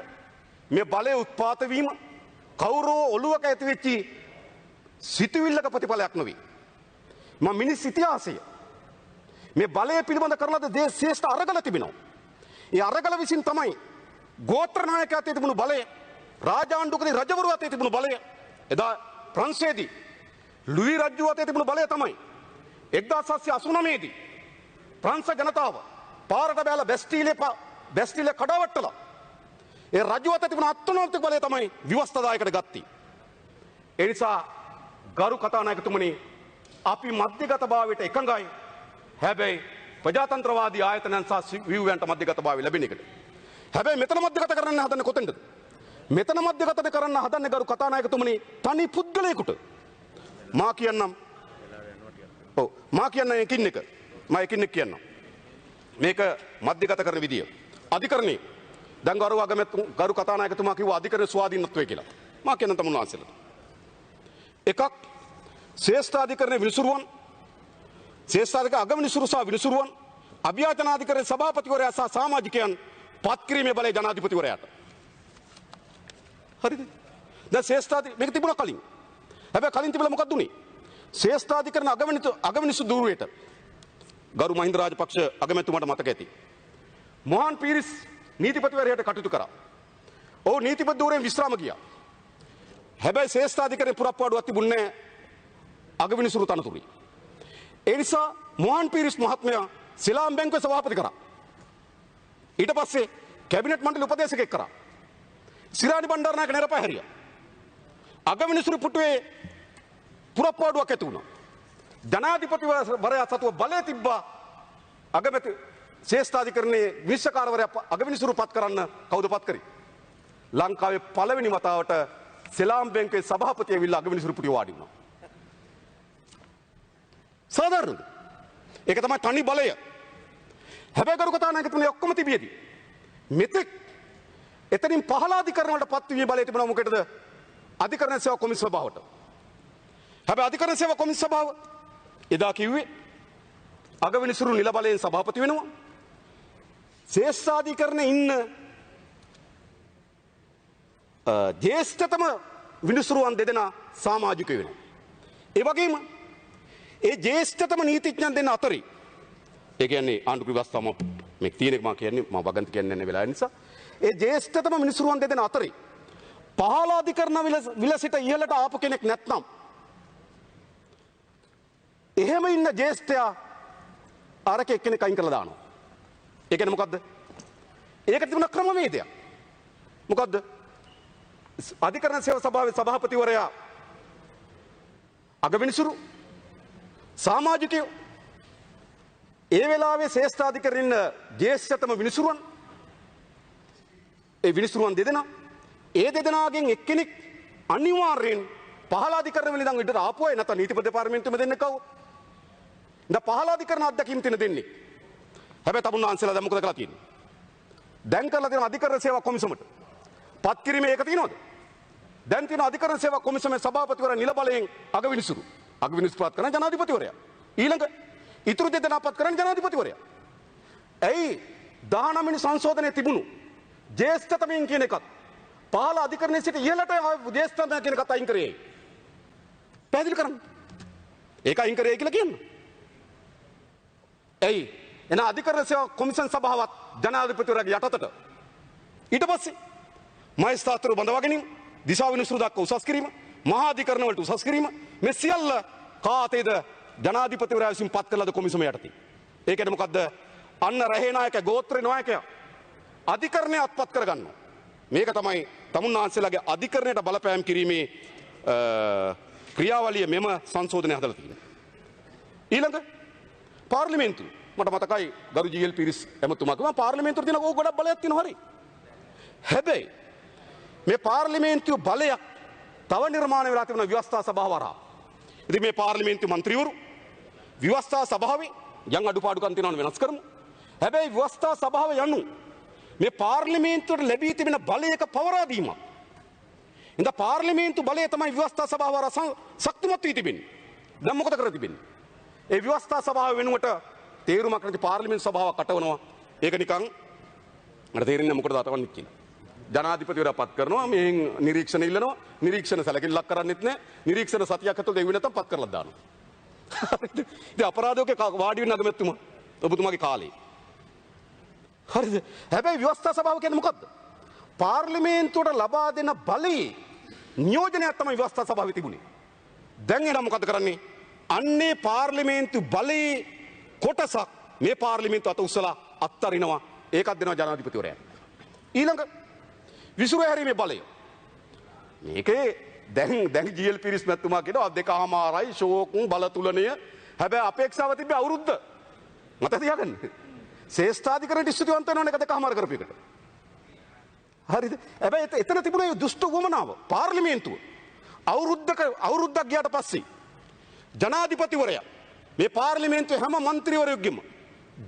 මේ බලය උත්පාත වීම කවුරෝ ඔළුවක ඇති වෙච්චි සිතුවිල්ලක ප්‍රතිඵලයක් නොවේ. මිනිස් ඉතිහාසය මේ බලය පිළිබඳ කරලද ශ්‍රේෂ්ඨ අරගල තිබෙනවා. ඒ අරගල විසින් තමයි ගෝත්‍ර නායකයා අතේ තිබුණු බලය, රාජාණ්ඩුකදී රජවරු අතේ තිබුණු බලය, එදා ප්‍රංශයේදී ලුයි රජු අතේ තිබුණු බලය තමයි 1789 දී ප්‍රංශ ජනතාව පාරට බැලලා බැස්ටිලිය කඩාවැට්ටලා ඒ රජු අතේ තිබුණු අත්නෝමතික බලය තමයි ව්‍යවස්ථාදායකට ගත්තී. ඒ නිසා ගරු කතානායකතුමනි, අපි මධ්‍යගත භාවයට එකඟයි. හැබැයි ප්‍රජාතන්ත්‍රවාදී ආයතනයන් සහ ව්‍යුහයන්ට මධ්‍යගත භාවය ලැබෙන එකට. හැබැයි මෙතන මධ්‍යගත කරන්න හදන්නේ කොතෙන්ද? මෙතන මධ්‍යගත කරන්න හදන්නේ ගරු කතානායකතුමනි තනි පුද්ගලයෙකුට. මා කියන්නම් එකින් එක. මම එකින් එක කියන්නම්. මේක මධ්‍යගත කරන විදිය. අධිකරණේ දැන් ගරු කතානායකතුමා කිව්වා අධිකරණ ස්වාධීනත්වය කියලා. මා කියන්නම් තමුන්වහන්සේලාට. එකක් ශ්‍රේෂ්ඨාධිකරණයේ විනිසුරුවන්, ශ්‍රේෂ්ඨාධිකරණ අගවිනිසුරු සහ විනිසුරුවන්, අභ්‍යාචනාධිකරණයේ සභාපතිවරයා සහ සමාජිකයන් පත් කිරීමේ බලය ජනාධිපතිවරයාට. හරිද? දැන් ශ්‍රේෂ්ඨාධිකරණ මේක තිබුණා කලින්. හැබැයි කලින් තිබුණා මොකක්ද උනේ? ශ්‍රේෂ්ඨාධිකරණ අගවිනිසු ධූරයට ගරු මහින්ද රාජපක්ෂ අගමැතිතුමාට මතක ඇති. මොහන් පීරිස් නීතිපතිවරයාට කටයුතු කරා. ඔහු නීතිපති ධූරයෙන් විශ්‍රාම ගියා. හැබැයි ශ්‍රේෂ්ඨාධිකරණයේ පුරප්පාඩුවක් තිබුණේ නැහැ අගවිනිසුරු තනතුරුයි. ඒ නිසා මොහන් පීරිස් මහත්මයා සිලාම් බැංකුවේ සභාපති කරා. ඊට පස්සේ කැබිනට් මණ්ඩල උපදේශකයෙක් කරා. සිරානි බණ්ඩාරනායක නෙරපා හැරියා. අගවිනිසුරු පුටුවේ පුරප්පාඩුවක් ඇති වුණා. ජනාධිපතිවරයා සතුව බලය තිබ්බා ශ්‍රේෂ්ඨාධිකරණයේ විනිශ්චයකාරවරයා අගවිනිසුරු පත් කරන්න කවුද පත් කරේ? ලංකාවේ පළවෙනි වතාවට සෙලාම් බැංකුවේ සභාපතිය ඇවිල්ලා අගවිනිසුරු පුටිය වාඩි වුණා. සාධාරණද? ඒක තමයි තනි බලය. හැබැයි ගරු කතානායකතුමනි ඔක්කොම තිබියදී මෙතෙක් එතනින් පහළ අධිකරණ වලට පත්වීමේ බලය තිබුණා මොකටද? අධිකරණ සේවා කොමිසම සභාවට. හැබැයි අධිකරණ සේවා කොමිසම සභාව එදා කිව්වේ අගවිනිසුරු නිල බලයෙන් සභාපති වෙනවා. ශ්‍රේෂ්ඨාධිකරණයේ ඉන්න ජ්‍යෙෂ්ඨතම විනිසුරුවන් දෙදෙනා සමාජිකයෝ වෙනවා. ඒ වගේම ඒ ජ්‍යෙෂ්ඨතම නීතිඥයන් දෙන්න අතරේ ඒ කියන්නේ ආණ්ඩුක්‍රම ව්‍යවස්ථාව මේ තියෙන එක මම කියන්නේ මම වගන්ති කියන්නේ නැහැ වෙලාව නිසා ඒ ජ්‍යෙෂ්ඨතම මිනිසුරුවන් දෙදෙන අතරේ පහළ අධිකරණ විලසිත ඉහළට ආපු කෙනෙක් නැත්නම් එහෙම ඉන්න ජ්‍යෙෂ්ඨයා අරක එක්කෙනෙක් අයින් කරලා දානවා. ඒ කියන්නේ මොකද්ද? ඒකට තිබුණ ක්‍රමවේදයක්. මොකද්ද? අධිකරණ සේවා සභාවේ සභාපතිවරයා අගවිනිසුරු සමාජිකයෝ ඒ වෙලාවේ ශ්‍රේෂ්ඨාධිකරණ ඉන්න ජ්‍යෙෂ්ඨතම විනිසුරුවන් ඒ විනිසුරුවන් දෙදෙනා ඒ දෙදෙනාගෙන් එක්කෙනෙක් අනිවාර්යෙන් පහළ අධිකරණ වල ඉඳන් ඊට ආපු අය නැත්නම් නීතිපති දෙපාර්තමේන්තුවෙම දෙන්නේ කවුද? දැන් පහළ අධිකරණ අධ්‍යක්ෂින් තියෙන දෙන්නේ. හැබැයි තමුන්නාන්සලා දැන් මොකද කරලා තියෙන්නේ? දැන් කරලා තියෙන අධිකරණ සේවා කොමිසමට පත් කිරීමේ ඒක තියෙනවද? දැන් තියෙන අධිකරණ සේවා කොමිසමේ සභාපතිවරයා නිල බලයෙන් අගවිනිසුරු. අගවිනිසුරු පත් කරන ජනාධිපතිවරයා. ඊළඟ ඉතුරු දෙදෙනා පත් කරන ජනාධිපතිවරයා. ඇයි 19 වෙනි සංශෝධනයේ තිබුණු ජ්‍යෙෂ්ඨතමයින් කියන එකත් පහළ අධිකරණයේ සිට ඉහළට ජ්‍යෙෂ්ඨතම කියන එකත් අයින් කරේ. පැහැදිලි කරන්න. ඒක අයින් කරේ කියලා කියන්න. ඇයි? එන අධිකරණ සේවා කොමිසම් සභාවත් ජනාධිපතිවරයාගේ යටතට. ඊට පස්සේ මහේස්ත්‍රාත්වරු බඳවා ගැනීම, දිසා විනිසුරු දක්වා උසස් කිරීම, මහා අධිකරණ වලට උසස් කිරීම මේ සියල්ල කාතේද ජනාධිපතිවරයා විසින් පත් කළාද කොමිසම යටතේ. ඒ කියන්නේ මොකද්ද? අන්න රහේ නායක ගෝත්‍ර නායකයා අධිකරණය අත්පත් කරගන්නවා. මේක තමයි තමුන්නාන්සේලාගේ අධිකරණයට බලපෑම් කිරීමේ ක්‍රියාවලිය මෙම සංශෝධනය හදලා තියෙනවා. ඊළඟ පාර්ලිමේන්තුව මට මතකයි ගරු ජී.එල්. පිරිස් ඇමතුමා කිව්වා පාර්ලිමේන්තුවේ තියෙන ඕක ගොඩක් බලයක් තියෙනවා හරි. හැබැයි මේ පාර්ලිමේන්තුව බලයක් තව නිර්මාණය වෙලා තිබෙන ව්‍යවස්ථා සභාව හරහා. ඉතින් මේ පාර්ලිමේන්තු මන්ත්‍රීවරු ව්‍යවස්ථා සභාවේ යම් අඩුපාඩුකම් තියෙනවා වෙනස් කරමු. හැබැයි ව්‍යවස්ථා සභාව යනු මේ පාර්ලිමේන්තුවට ලැබී තිබෙන බලයක පවරා දීමක්. ඉතින් පාර්ලිමේන්තු බලය තමයි ව්‍යවස්ථා සභාව හරහා ශක්තිමත් වී තිබෙන්නේ. දැන් මොකද කර තිබෙන්නේ? ඒ ව්‍යවස්ථා සභාව වෙනුවට තේරුමක් නැති පාර්ලිමේන්තු සභාවක් අටවනවා. ඒක නිකන් මට තේරෙන්නේ මොකටද අටවන්නේ කියලා. ජනාධිපතිවරයා පත් කරනවා මෙහෙන් නිරීක්ෂණ ඉල්ලනවා නිරීක්ෂණ සැලකිල්ලක් කරන්නෙත් නැහැ නිරීක්ෂණ සතියක් ඇතුළත දෙවි නැත්තම් පත් කරලා දානවා. ඉතින් අපරාධෝකේ වාඩි වෙන අගමැතිතුමා ඔබතුමාගේ කාලේ. හරිද? හැබැයි ව්‍යවස්ථා සභාව කියන්නේ මොකද්ද? පාර්ලිමේන්තුවට ලබා දෙන බලයේ නියෝජනයක් තමයි ව්‍යවස්ථා සභාවේ තිබුණේ. දැන් එනවා මොකද කරන්නේ? අන්නේ පාර්ලිමේන්තු බලයේ කොටසක් මේ පාර්ලිමේන්තු අත උස්සලා අත්තරිනවා. ඒකත් දෙනවා ජනාධිපතිවරයා. ඊළඟ විසුරු හැරීමේ බලය. මේකේ දැන් ජී.එල්. පිරිස් මැතිතුමා කියනවා 2.5යි ෂෝකුන් බල තුලණය. හැබැයි අපේක්ෂාව තිබ්බේ අවුරුද්ද. මත තියාගන්න. ශ්‍රේෂ්ඨාධිකරණ ඉස්තුතිවන්ත වෙනවනේ 2.5 කරපු එකට. හරිද? හැබැයි එතන තිබුණේ දුෂ්ට වමනාව. පාර්ලිමේන්තුව අවුරුද්දක් ගියාට පස්සේ ජනාධිපතිවරයා මේ පාර්ලිමේන්තුවේ හැම മന്ത്രിවරයෙක්ගෙම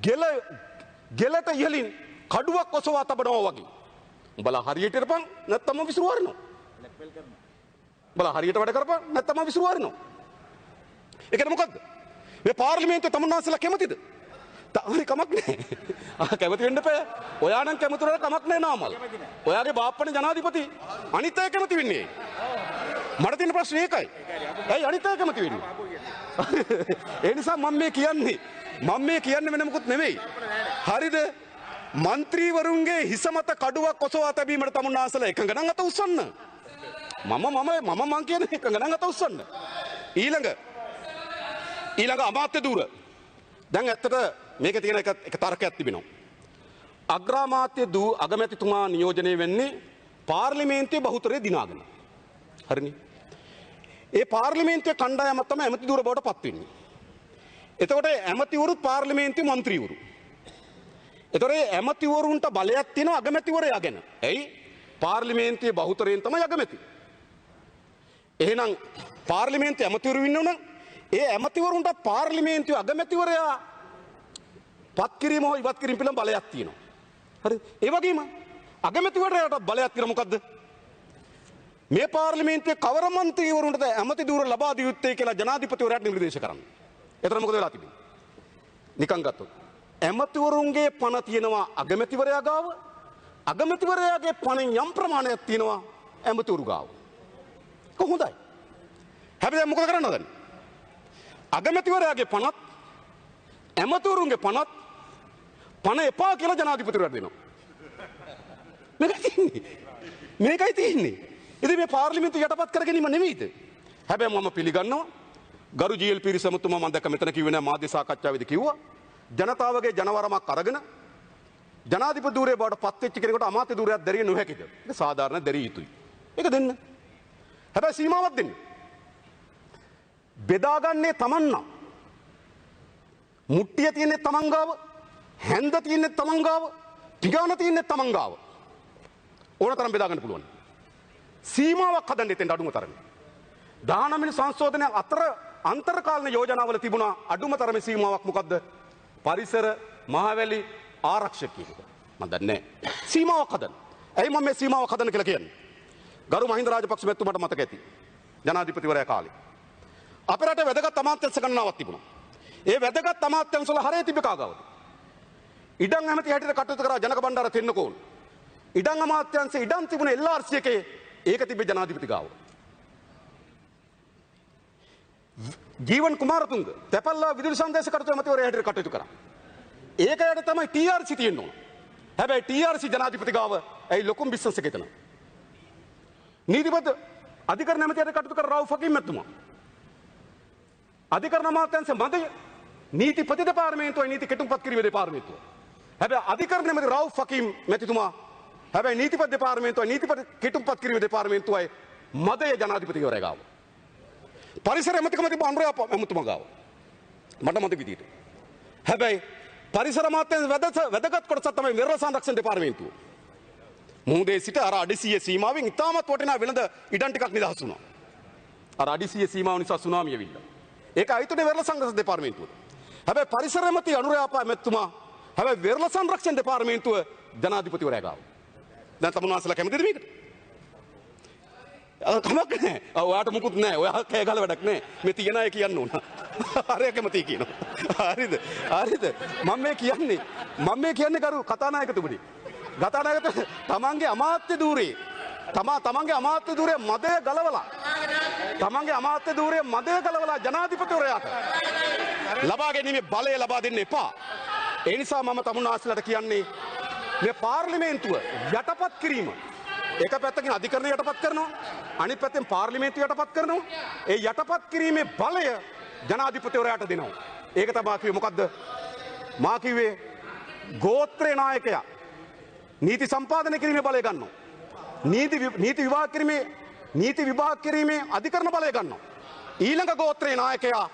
ගෙලට ඉහලින් කඩුවක් ඔසවා තබනවා වගේ. උඹලා හරියට කරපන් නැත්නම් විසිරු වරිනවා. උඹලා හරියට වැඩ කරපන් නැත්නම් විසිරු වරිනවා. ඒ කියන්නේ මොකද්ද? මේ පාර්ලිමේන්තුවේ තමුන්නාන්සලා කැමතිද? තාමරි කමක් නැහැ. කැමති වෙන්න එපා. ඔයා නම් කැමති වෙලා කමක් නැහැ නාමල්. ඔයාගේ බාප්පනේ ජනාධිපති. අනිත් අය කැමති වෙන්නේ. මට තියෙන ප්‍රශ්නේ ඒකයි. ඇයි අනිත් අය කැමති වෙන්නේ? ඒ නිසා මම මේ කියන්නේ වෙන මොකුත් නෙමෙයි. හරිද? මන්ත්‍රීවරුන්ගේ හිස මත කඩුවක් ඔසවා තැබීමට තමුන්නාන්සලා එකඟ නම් අත උස්සන්න. මම කියන්නේ එකඟ නම් අත උස්සන්න. ඊළඟ අමාත්‍ය ධූර. දැන් ඇත්තට මේක තියෙන එක තර්කයක් තිබෙනවා. අග්‍රාමාත්‍ය අගමැතිතුමා නියෝජනය වෙන්නේ පාර්ලිමේන්තුවේ බහුතරය දිනාගෙන. හරිනේ. ඒ පාර්ලිමේන්තුවේ කණ්ඩායමක් තමයි ඇමති ධූර බවට පත් වෙන්නේ. එතකොට ඇමතිවරුත් පාර්ලිමේන්තුවේ മന്ത്രിවරු. එතකොට ඇමතිවරුන්ට බලයක් තියෙනවා අගමැතිවරයා ගැන. ඇයි? පාර්ලිමේන්තුවේ බහුතරයෙන් තමයි අගමැති. එහෙනම් පාර්ලිමේන්තුවේ ඇමතිවරු ඉන්නවනම් ඒ ඇමතිවරුන්ට පාර්ලිමේන්තුවේ අගමැතිවරයා පත් කිරීම හෝ ඉවත් කිරීම පිළිබඳ බලයක් තියෙනවා. හරි? ඒ වගේම අගමැතිවරයාට බලයක් තියෙන මොකද්ද? මේ පාර්ලිමේන්තුවේ කවර මන්ත්‍රීවරුන්ටද ඇමති ධූර ලබා දිය යුත්තේ කියලා ජනාධිපතිවරයාට නිර්දේශ කරන්න. එතන මොකද වෙලා තිබෙන්නේ? නිකන් ගත්තොත් ඇමතිවරුන්ගේ පණ තියෙනවා අගමැතිවරයා ගාව, අගමැතිවරයාගේ පණෙන් යම් ප්‍රමාණයක් තියෙනවා ඇමතිවරු ගාව. කොහොඳයි. හැබැයි මොකද කරන්න හදන්නේ? අගමැතිවරයාගේ පණත් ඇමතිවරුන්ගේ පණත් පණ එපා කියලා ජනාධිපතිවරයාට දෙනවා. මේකයි තියෙන්නේ. ඉතින් මේ පාර්ලිමේන්තුව යටපත් කර ගැනීම නෙවෙයිද? හැබැයි මම පිළිගන්නවා ගරු ජී.එල්. පීරිස් මහත්මයා මම දැක්ක මෙතන කිව්වේ නෑ මාධ්‍ය සාකච්ඡාවේදී කිව්වා ජනතාවගේ ජනවරමක් අරගෙන ජනාධිපති ධූරයේ බවට පත් වෙච්ච කෙනෙකුට අමාත්‍ය ධූරයක් දැරිය නොහැකිද? ඒක සාධාරණ දැරිය යුතුයි. ඒක දෙන්න. හැබැයි සීමාවක් දෙන්න. බෙදාගන්නේ Taman නම්. මුට්ටිය තියෙන්නේ Taman ගාව, හැන්ද තියෙන්නේ Taman ගාව, පිගාන තියෙන්නේ Taman ගාව. ඕන තරම් බෙදා ගන්න පුළුවන්. සීමාවක් හදන්න දෙන්න අඩුම තරමේ. 19 වෙනි සංශෝධනය අතර අන්තර්කාලීන යෝජනාවල තිබුණා අඩුම තරමේ සීමාවක් මොකද්ද? පරිසර මහවැලි ආරක්ෂකයෙක්. මම දන්නේ නැහැ. සීමාවක් හදන්න. ඇයි මම මේ සීමාවක් හදන්න කියලා කියන්නේ? ගරු මහින්ද රාජපක්ෂ මැතිතුමාට මතක ඇති. ජනාධිපතිවරයා කාලේ. අපේ රටේ වැදගත් අමාත්‍යංශ ගණනාවක් තිබුණා. ඒ වැදගත් අමාත්‍යංශ වල හරය තිබ්බ කාගාවද? ඉඩම් ඇමති හැටියට කටයුතු කරා ජනක බණ්ඩාර තෙන්නකෝන්. ඉඩම් අමාත්‍යංශේ ඉඩම් තිබුණ LRC එකේ ඒක තිබ්බේ ජනාධිපති ගාව. ජීවන් කුමාරතුංග තැපල්ලා විදුලි සංදේශ කටයුතු ඇමතිවරයා හැටියට කටයුතු කරා. ඒකයට තමයි TRC තියෙන්න ඕන. හැබැයි TRC ජනාධිපති ගාව ඇයි ලොකුම බිස්නස් එක එතන. නීතිපති අධිකරණ ඇමතියට කටයුතු කර රවුෆ් හකීම් මැතිතුමා. අධිකරණ අමාත්‍යාංශ මැද නීතිපති දෙපාර්තමේන්තුවයි නීති කෙටුම්පත් කිරීමේ දෙපාර්තමේන්තුව. හැබැයි අධිකරණ ඇමති රවුෆ් හකීම් මැතිතුමා හැබැයි නීතිපති දෙපාර්තමේන්තුවයි නීතිපති කෙටුම්පත් කිරීමේ දෙපාර්තමේන්තුවයි මදය ජනාධිපතිවරයා ගාව. පරිසර ඇමතිකම තිබ්බ අනුරා ඇමතුමා ගාව. මට මතක විදියට. හැබැයි පරිසර අමාත්‍යාංශ වැදගත් කොටසක් තමයි නිර්වහන සංරක්ෂණ දෙපාර්තමේන්තුව. මුහුදේ සිට අර අඩිසිය සීමාවෙන් ඉතාමත් වටිනා වෙළඳ ඉඩම් ටිකක් නිදහස් වුණා. අර අඩිසිය සීමාව නිසා සුනාමිය ඇවිල්ලා. ඒක අයිතුනේ වෙරළ සංරක්ෂණ දෙපාර්තමේන්තුවට. හැබැයි පරිසර ඇමති අනුරාපා මැතිතුමා හැබැයි වෙරළ සංරක්ෂණ දෙපාර්තමේන්තුව ජනාධිපතිවරයා ගාව. දැන් තමුන්වහන්සේලා කැමතිද මේකට? කමක් නැහැ. ඔයාට මුකුත් නැහැ. ඔයා කෑ ගහලා වැඩක් නැහැ. මේ තියන අය කියන්න ඕන. හරිය කැමති කියනවා. හරිද? හරිද? මම මේ කියන්නේ කරු කතානායකතුමනි. කතානායකතු තමන්ගේ අමාත්‍ය ධූරේ තමන්ගේ අමාත්‍ය ධූරේ මදය ගලවලා තමන්ගේ අමාත්‍ය ධූරේ මදය ගලවලා ජනාධිපතිවරයාට ලබා ගැනීමේ බලය ලබා දෙන්න එපා. ඒ නිසා මම තමුන්වහන්සේලාට කියන්නේ මේ පාර්ලිමේන්තුව යටපත් කිරීම එක පැත්තකින් අධිකරණය යටපත් කරනවා අනිත් පැත්තෙන් පාර්ලිමේන්තුව යටපත් කරනවා. ඒ යටපත් කිරීමේ බලය ජනාධිපතිවරයාට දෙනවා. ඒක තමයි කිව්වේ මොකද්ද? මා කිව්වේ ගෝත්‍රේ නායකයා නීති සම්පාදනය කිරීමේ බලය ගන්නවා. නීති විභාග කිරීමේ අධිකරණ බලය ගන්නවා. ඊළඟ ගෝත්‍රේ නායකයා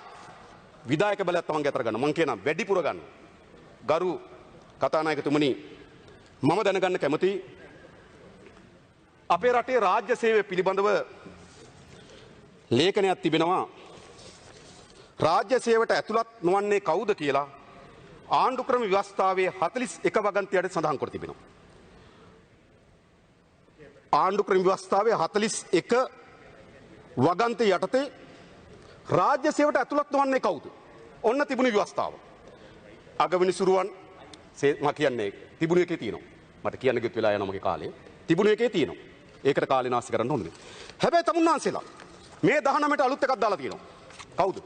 විධායක බලයත් තමන්ගේ අතර ගන්නවා. මං කියනවා වැඩිපුර ගන්නවා. ගරු කතානායකතුමනි මම දැනගන්න කැමතියි අපේ රටේ රාජ්‍ය සේවය පිළිබඳව ලේඛනයක් තිබෙනවා. රාජ්‍ය සේවයට ඇතුළත් නොවන්නේ කවුද කියලා ආණ්ඩුක්‍රම ව්‍යවස්ථාවේ 41 වගන්තියට සඳහන් කර තිබෙනවා. ආණ්ඩුක්‍රම ව්‍යවස්ථාවේ 41 වගන්තිය යටතේ රාජ්‍ය සේවයට ඇතුළත් නොවන්නේ කවුද? ඔන්න තිබුණු ව්‍යවස්ථාව. අගවිනිසුරුවන් මම කියන්නේ තිබුණු එකේ තියෙනවා. මට කියන්න ගියොත් වෙලා යනවා මගේ කාලේ. තිබුණු එකේ තියෙනවා. ඒකට කාලේ නාස්ති කරන්න ඕනේ. හැබැයි තමුන්නාන්සේලා මේ 19ට අලුත් එකක් දාලා තියෙනවා. කවුද?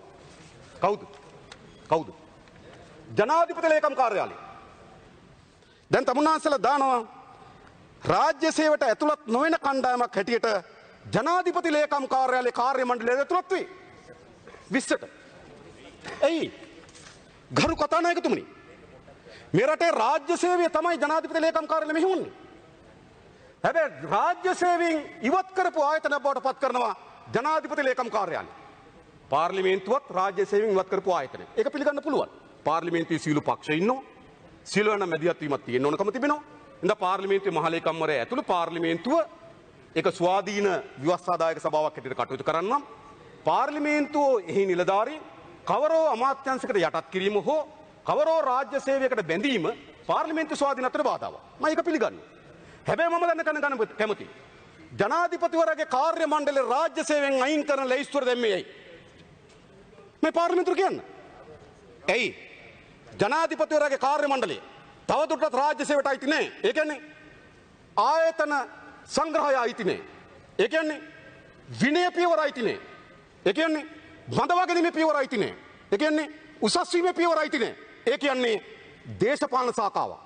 කවුද? ජනාධිපති ලේකම් කාර්යාලය. දැන් තමුන්නාන්සේලා දානවා රාජ්‍ය සේවයට ඇතුළත් නොවන කණ්ඩායමක් හැටියට ජනාධිපති ලේකම් කාර්යාලයේ කාර්ය මණ්ඩලය ඇතුළත් වේ. 20ට. එයි ගරු කතානායකතුමනි මේ රටේ රාජ්‍ය සේවය තමයි ජනාධිපති ලේකම් කාර්යාලය මෙහෙවන්නේ. හැබැයි රාජ්‍ය සේවයෙන් ඉවත් කරපු ආයතන බවට පත් කරනවා ජනාධිපති ලේකම් කාර්යාලය. පාර්ලිමේන්තුවත් රාජ්‍ය සේවයෙන් ඉවත් කරපු ආයතනය. ඒක පිළිගන්න පුළුවන්. පාර්ලිමේන්තුවේ සීළු පක්ෂ ඉන්නවා. සියලුවන මැදිහත් වීමක් තියෙන්න ඕනකම තිබෙනවා. ඉඳ පාර්ලිමේන්තුවේ මහලේකම්වරයා ඇතුළු පාර්ලිමේන්තුව එක ස්වාධීන ව්‍යවස්ථාදායක සභාවක් හැටියට කටයුතු කරන්නම්. පාර්ලිමේන්තුව එහි නිලධාරීන් කවරෝ අමාත්‍යංශයකට යටත් කිරීම හෝ කවරෝ රාජ්‍ය සේවයකට බැඳීම පාර්ලිමේන්තු ස්වාධීනත්වයට බාධාවක්. මම ඒක පිළිගන්නවා. හැබැයි මම දැනගන්න කැමතියි. ජනාධිපතිවරයාගේ කාර්ය මණ්ඩලයේ රාජ්‍ය සේවයෙන් අයින් කරන ලැයිස්තුව දැම්මේ ඇයි? මේ පාර්ලිමේන්තුවට කියන්න. ඇයි? ජනාධිපතිවරයාගේ කාර්ය මණ්ඩලය තවදුරටත් රාජ්‍ය සේවයට අයිති නැහැ. ඒ කියන්නේ ආයතන සංග්‍රහය අයිති නැහැ. ඒ කියන්නේ විනය පියවර අයිති නැහැ. ඒ කියන්නේ බඳවාගැනීමේ පියවර අයිති නැහැ. ඒ කියන්නේ උසස් වීමේ පියවර අයිති නැහැ. ඒ කියන්නේ දේශපාලන සාකාවක්.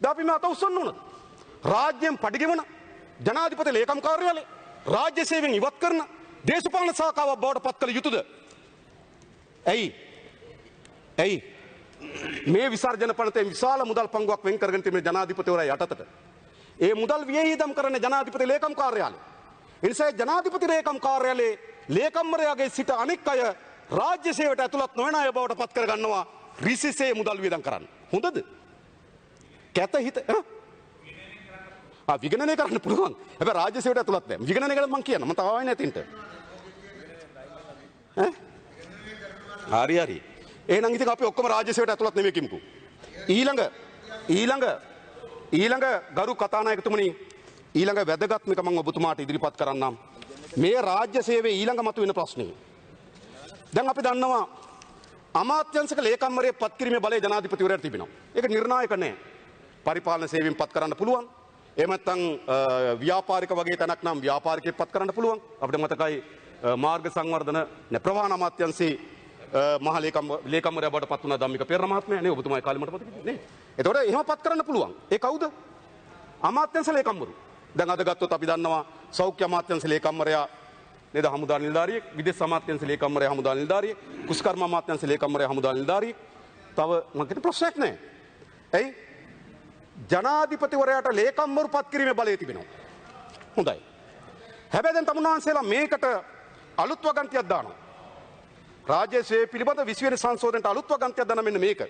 දාපි මේ අත උස්සන්න ඕනද? රාජ්‍යයෙන් පඩිගෙවන ජනාධිපති ලේකම් කාර්යාලය රාජ්‍ය සේවයෙන් ඉවත් කරන දේශපාලන සාකාවක් බවට පත් කළ යුතුද? ඇයි? ඇයි? මේ විසර්ජන පනතේ විශාල මුදල් පංගුවක් වෙන් කරගෙන තිබෙන ජනාධිපතිවරයා යටතට ඒ මුදල් වියහිදම් කරන ජනාධිපති ලේකම් කාර්යාලය. ඒ නිසා ජනාධිපති ලේකම් කාර්යාලයේ ලේකම්වරයාගේ සිට අනෙක් අය රාජ්‍ය සේවයට ඇතුළත් නොවන අය බවට පත් කර ගන්නවා රිසිසේ මුදල් වියදම් කරන්න. හොඳද? කැත හිත විගණනය කරන්න පුළුවන්. හැබැයි රාජ්‍ය සේවයට ඇතුළත් නැහැ. විගණනය කරලා මම කියන්න. මම තව ආවේ නැතින්ට. හරි හරි. එහෙනම් ඉතින් අපි ඔක්කොම රාජ්‍ය සේවයට ඇතුළත් නෙමෙයි කිමුකෝ. ඊළඟ ගරු කතානායකතුමනි ඊළඟ වැදගත්ම එක මම ඔබතුමාට ඉදිරිපත් කරන්නම්. මේ රාජ්‍ය සේවයේ ඊළඟ මතුවෙන ප්‍රශ්නේ. දැන් අපි දන්නවා අමාත්‍යංශක ලේකම්වරයෙක් පත් කිරීමේ බලය ජනාධිපතිවරයාට තිබෙනවා. ඒක නිර්ණායක නෑ. පරිපාලන සේවයෙන් පත් කරන්න පුළුවන්. එහෙම නැත්නම් ව්‍යාපාරික වගේ තැනක් නම් ව්‍යාපාරිකයෙක් පත් කරන්න පුළුවන්. අපිට මතකයි මාර්ග සංවර්ධන ප්‍රවාහන අමාත්‍යංශයේ මහ ලේකම්වරයා බවට පත් වුණා ධම්මික පෙරේරා මහත්මයා නේ. ඔබතුමායි කාලේ මට මතකයි නේ. එතකොට එහෙම පත් කරන්න පුළුවන්. ඒ කවුද? අමාත්‍යංශ ලේකම්වරු. දැන් අද ගත්තොත් අපි දන්නවා සෞඛ්‍ය අමාත්‍යංශ ලේකම්වරයා නේද හමුදා නිලධාරියෙක්, විදේශ අමාත්‍යංශ ලේකම්වරයා හමුදා නිලධාරියෙක්, කුෂ්කර්ම අමාත්‍යංශ ලේකම්වරයා හමුදා නිලධාරියෙක්. තව මම කියන ප්‍රශ්නයක් නැහැ. ඇයි? ජනාධිපතිවරයාට ලේකම්වරු පත් කිරීමේ බලය තිබෙනවා. හොඳයි. හැබැයි දැන් තමුන්වහන්සේලා මේකට අලුත් වගන්තියක් දානවා. රාජ්‍ය සේවය පිළිබඳ 20 වෙනි සංශෝධනයට අලුත් වගන්තියක් දාන මෙන්න මේක.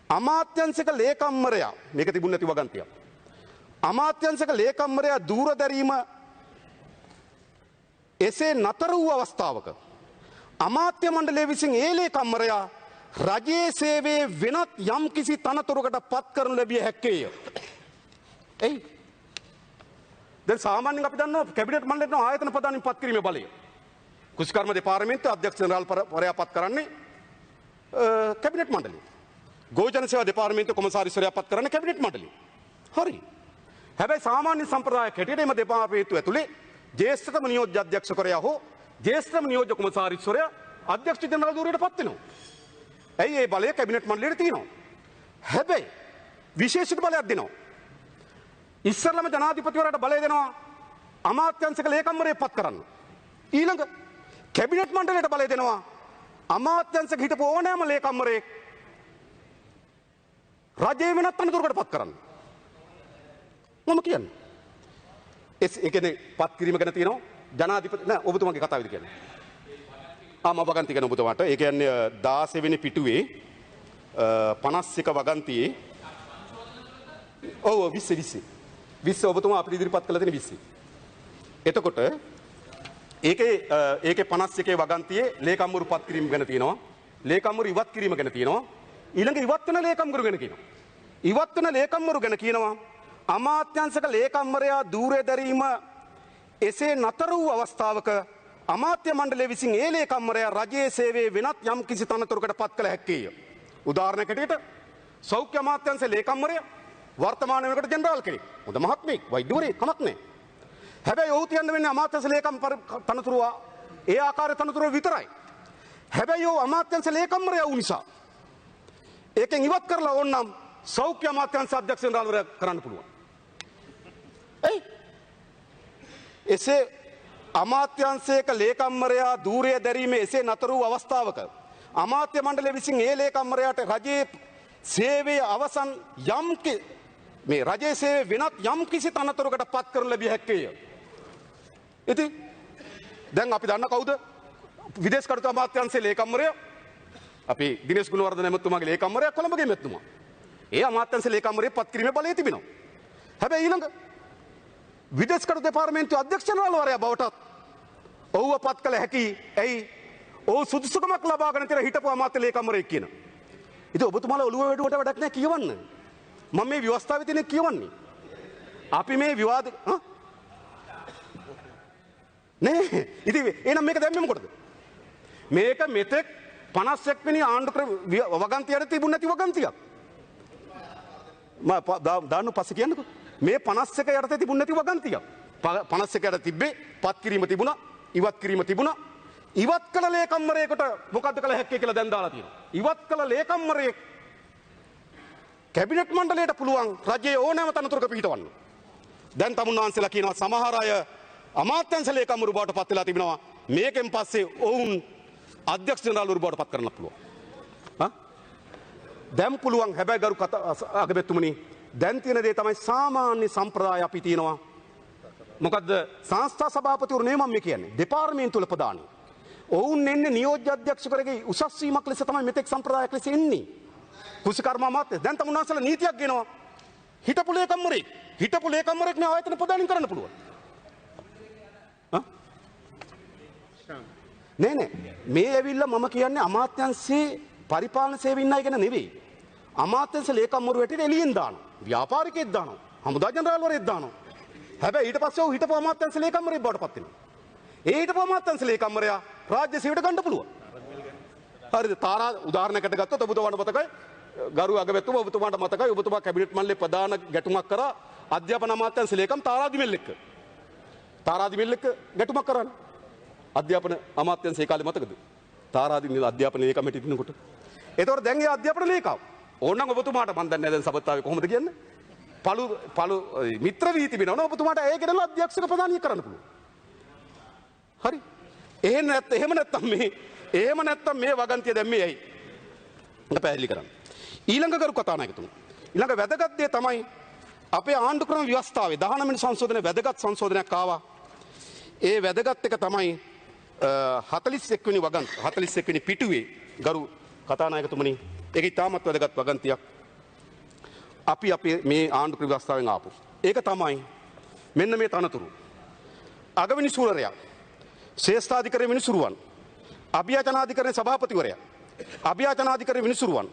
අමාත්‍යංශක ලේකම්වරයා මේක තිබුණ නැති වගන්තියක්. අමාත්‍යංශක ලේකම්වරයා දූර දැරීම එසේ නතර වූ අවස්ථාවක අමාත්‍ය මණ්ඩලය විසින් ඒ ලේකම්වරයා රජයේ සේවයේ වෙනත් යම් කිසි තනතුරකට පත් කරනු ලැබිය හැක්කේය. එයි. දැන් සාමාන්‍යයෙන් අපි දන්නවා කැබිනට් මණ්ඩලයට ආයතන ප්‍රධානීන් පත් කිරීමේ බලය. කුෂ්කර්ම දෙපාර්තමේන්තුව අධ්‍යක්ෂ ජනරාල්වරයා පත් කරන්නේ කැබිනට් මණ්ඩලය. ගෝජන සේවා දෙපාර්තමේන්තුව කොමසාරිස්වරයා පත් කරන්නේ කැබිනට් මණ්ඩලය. හරි. හැබැයි සාමාන්‍ය සම්ප්‍රදායක් හැටියට එම දෙපාර්තමේන්තුව ඇතුලේ ජ්‍යෙෂ්ඨතම නියෝජ්‍ය අධ්‍යක්ෂකවරයා හෝ ජ්‍යෙෂ්ඨතම නියෝජ්‍ය කොමසාරිස්වරයා අධ්‍යක්ෂ ජනරාල් ධූරයට පත් වෙනවා. ඇයි ඒ බලය කැබිනට් මණ්ඩලයට තියෙනවා. හැබැයි විශේෂිත බලයක් දෙනවා. ඉස්සරළම ජනාධිපතිවරයාට බලය දෙනවා අමාත්‍යංශක ලේකම්වරයෙක් පත් කරන්න. ඊළඟ කැබිනට් මණ්ඩලයට බලය දෙනවා අමාත්‍යංශක හිටපු ඕනෑම ලේකම්වරයෙක් රජයේ වෙනත් තනතුරකට පත් කරන්න. මම කියන්නේ. ඒ කියන්නේ පත් කිරීම ගැන තියෙනවා ජනාධිපති නෑ ඔබතුමාගේ කතාවේදී කියන්නේ. මම වගන්ති කියන ඔබතුමාට ඒ කියන්නේ 16 වෙනි පිටුවේ 51 වගන්තියේ ඔව් 20 ඔබතුමා අපිට ඉදිරිපත් කළ තියෙන 20. එතකොට ඒකේ 51 වගන්තියේ ලේකම්වරු පත් කිරීම ගැන තියෙනවා. ලේකම්වරු ඉවත් කිරීම ගැන තියෙනවා. ඊළඟ ඉවත් වෙන ලේකම්වරු ගැන කියනවා. ඉවත් වෙන ලේකම්වරු ගැන කියනවා අමාත්‍යංශක ලේකම්වරයා ධූරය දැරීම එසේ නතර වූ අවස්ථාවක අමාත්‍ය මණ්ඩලය විසින් ඒ ලේකම්වරයා රජයේ සේවයේ වෙනත් යම් කිසි තනතුරකට පත් කළ හැක්කේය. උදාහරණයක් හැටියට සෞඛ්‍ය අමාත්‍යංශ ලේකම්වරයා වර්තමාන වෙනකොට ජෙනරාල් කෙනෙක්. හොඳ මහත්මයෙක්, වෛද්‍යවරයෙක් කමක් නැහැ. හැබැයි ඔහු තියන්න වෙන්නේ අමාත්‍යංශ ලේකම් තනතුර ඒ ආකාරයේ තනතුර විතරයි. හැබැයි ඔහු අමාත්‍යංශ ලේකම්වරයා වූ නිසා ඒකෙන් ඉවත් කරලා ඕනනම් සෞඛ්‍ය අමාත්‍යංශ අධ්‍යක්ෂ ජනරාල්වරයා කරන්න පුළුවන්. එයි එසේ අමාත්‍යංශයක ලේකම්වරයා ධූරය දැරීමේ එසේ නතර වූ අවස්ථාවක අමාත්‍ය මණ්ඩලය විසින් ඒ ලේකම්වරයාට රජයේ සේවයේ අවසන් මේ රජයේ සේවයේ වෙනත් යම් කිසි තනතුරකට පත් කරනු ලැබිය හැක්කේය. ඉතින් දැන් අපි දන්න කවුද? විදේශ කටයුතු අමාත්‍යංශයේ ලේකම්වරයා අපි දිනේශ් ගුණවර්ධන ඇමතුමාගේ ලේකම්වරයා කොළඹගේ ඇමතුමා. ඒ අමාත්‍යංශ ලේකම්වරයෙක් පත් කිරීමේ බලය තිබෙනවා. හැබැයි ඊළඟ විදේශ දෙපාර්තමේන්තුවේ අධ්‍යක්ෂ ජනරාල්වරයා බවටත් ඔහුව පත් කළ හැකි. ඇයි? ඔහු සුදුසුකමක් ලබාගෙන තිර හිටපු අමාත්‍ය ලේකම්වරයෙක් කියන. ඉතින් ඔබතුමාලා ඔළුව වැඩුවට වැඩක් නැහැ කියවන්න. මම මේ ව්‍යවස්ථාවේ තියෙන කියවන්නේ. අපි මේ විවාද නේ. ඉතින් එහෙනම් මේක දැම්මේ මොකටද? මේක මෙතෙක් 51 වෙනි ආණ්ඩුක්‍රම වගන්තියට තිබුණ නැති වගන්තියක්. දාන්න පස්සේ කියන්නකෝ. මේ 51 යටතේ තිබුණ නැති වගන්තියක්. 51 යට තිබ්බේ පත් කිරීම තිබුණා, ඉවත් කිරීම තිබුණා. ඉවත් කළ ලේකම්වරයෙකුට මොකද්ද කළ හැක්කේ කියලා දැන් දාලා තියෙනවා. ඉවත් කළ ලේකම්වරයෙක් කැබිනට් මණ්ඩලයට පුළුවන් රජයේ ඕනෑම තනතුරක පිහිටවන්න. දැන් තමුන්නාන්සලා කියනවා සමහර අය අමාත්‍යංශ ලේකම්වරු බවට පත් වෙලා තිබෙනවා. මේකෙන් පස්සේ ඔවුන් අධ්‍යක්ෂ ජනරාල්වරු බවට පත් කරන්න පුළුවන්. දැන් පුළුවන්. හැබැයි ගරු අගමැතිතුමනි දැන් තියෙන දේ තමයි සාමාන්‍ය සම්ප්‍රදාය අපි තියෙනවා. මොකද්ද? සංස්ථා සභාපතිවරු නෙමෙයි මම කියන්නේ. දෙපාර්තමේන්තු වල ප්‍රධානී. ඔවුන් එන්නේ නියෝජ්‍ය අධ්‍යක්ෂකවරගේ උසස් වීමක් ලෙස තමයි මෙතෙක් සම්ප්‍රදායක් ලෙස එන්නේ. කුසිකර්ම අමාත්‍ය දැන් තමුන්නාන්සලා නීතියක් ගෙනවා. හිටපු ලේකම්වරයෙක් නේ ආයතන ප්‍රධානීන් කරන්න පුළුවන්. නෑ මේ ඇවිල්ලා මම කියන්නේ අමාත්‍යංශයේ පරිපාලන සේවය ඉන්නයි කියන නෙවෙයි. අමාත්‍යංශ ලේකම්වරු වැටිට එළියෙන් දානවා. ව්‍යාපාරිකයෙක් දානවා. හමුදා ජනරාල්වරයෙක් දානවා. හැබැයි ඊට පස්සේ ඔහු හිටපු අමාත්‍යංශ ලේකම්වරයෙක් බවට පත් වෙනවා. ඒ හිටපු අමාත්‍යංශ ලේකම්වරයා රාජ්‍ය සේවයට ගන්න පුළුවන්. හරිද? තාරා උදාහරණයකට ගත්තොත් ඔබතුමාට මතකයි ගරු අගමැතිතුමා ඔබතුමාට මතකයි ඔබතුමා කැබිනට් මණ්ඩලයේ ප්‍රධාන ගැටුමක් කරා අධ්‍යාපන අමාත්‍යංශ ලේකම් තාරාදිමෙල් එක්ක. තාරාදිමෙල් එක්ක ගැටුමක් කරන්නේ. අධ්‍යාපන අමාත්‍යංශ ඒ කාලේ මතකද? තාරාදිමෙල් අධ්‍යාපන ලේකම් හිටිනකොට. ඒතකොට දැන් ඒ අධ්‍යාපන ලේකම් ඕනනම් ඔබතුමාට මන් දන්නේ නැහැ දැන් සබත්තාවේ කොහොමද කියන්නේ? පළු මිත්‍ර වී තිබෙනවා ඔබතුමාට ඒ ගෙනලා අධ්‍යක්ෂක ප්‍රධානිය කරන්න පුළුවන්. හරි. එහෙම නැත්තම් මේ වගන්තිය දැම්මේ ඇයි? මම පැහැදිලි කරන්න. ඊළඟ කරු කතානායකතුමා. ඊළඟ වැදගත් දේ තමයි අපේ ආණ්ඩුක්‍රම ව්‍යවස්ථාවේ 19 වෙනි සංශෝධනයේ වැදගත් සංශෝධනයක් ආවා. ඒ වැදගත් එක තමයි 41 වෙනි වගන්ති 41 වෙනි පිටුවේ ගරු කතානායකතුමනි. ඒක ඉතාමත් වැදගත් වගන්තියක්. අපි අපේ මේ ආණ්ඩුක්‍රම ව්‍යවස්ථාවෙන් ආපු. ඒක තමයි මෙන්න මේ තනතුරු. අගවිනි සූරරයා, ශ්‍රේෂ්ඨාධිකරණ විනිසුරුවන්, අභියාචනාධිකරණ සභාපතිවරයා, අභියාචනාධිකරණ විනිසුරුවන්,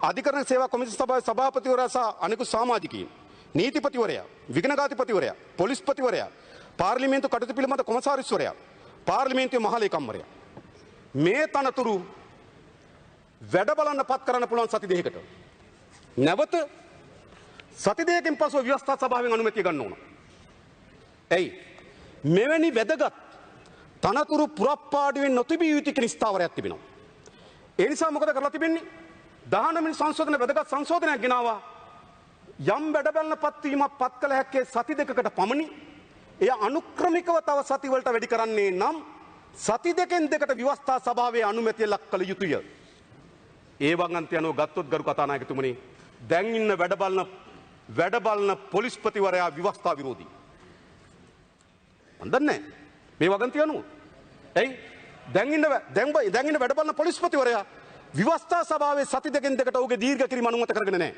අධිකරණ සේවා කොමිසම සභාවේ සභාපතිවරයා සහ අනෙකුත් සමාජිකයින්, නීතිපතිවරයා, විගණනාධිපතිවරයා, පොලිස්පතිවරයා, පාර්ලිමේන්තු කටයුතු පිළිබඳ කොමසාරිස්වරයා, පාර්ලිමේන්තුවේ මහ ලේකම්වරයා. මේ තනතුරු වැඩ බලන්න පත් කරන්න පුළුවන් සති දෙකකට. නැවත සති දෙකකින් පසුව ව්‍යවස්ථා සභාවෙන් අනුමැතිය ගන්න ඕන. ඇයි? මෙවැනි වැදගත් තනතුරු පුරප්පාඩුවෙන් නොතිබිය යුතු කෙන ස්ථාවරයක් තිබෙනවා. ඒ නිසා මොකද කරලා තිබෙන්නේ? 19 වෙනි සංශෝධන වැදගත් සංශෝධනයක් ගෙනාවා. යම් වැඩ බලන පත්වීමක් පත් කළ හැක්කේ සති දෙකකට පමණි. එය අනුක්‍රමිකව තව සති වලට වැඩි කරන්නේ නම් සති දෙකෙන් දෙකට ව්‍යවස්ථා සභාවේ අනුමැතිය ලක් කළ යුතුය. ඒ වගන්ති අනුව ගත්තොත් ගරු කතානායකතුමනි දැන් ඉන්න වැඩ බලන පොලිස්පතිවරයා ව්‍යවස්ථා විරෝධී. මන් දන්නේ මේ වගන්ති අනුව. ඇයි? දැන් ඉන්න වැඩ බලන පොලිස්පතිවරයා ව්‍යවස්ථා සභාවේ සති දෙකෙන් දෙකට ඔහුගේ දීර්ඝ කිරීම අනුමත කරගෙන නැහැ.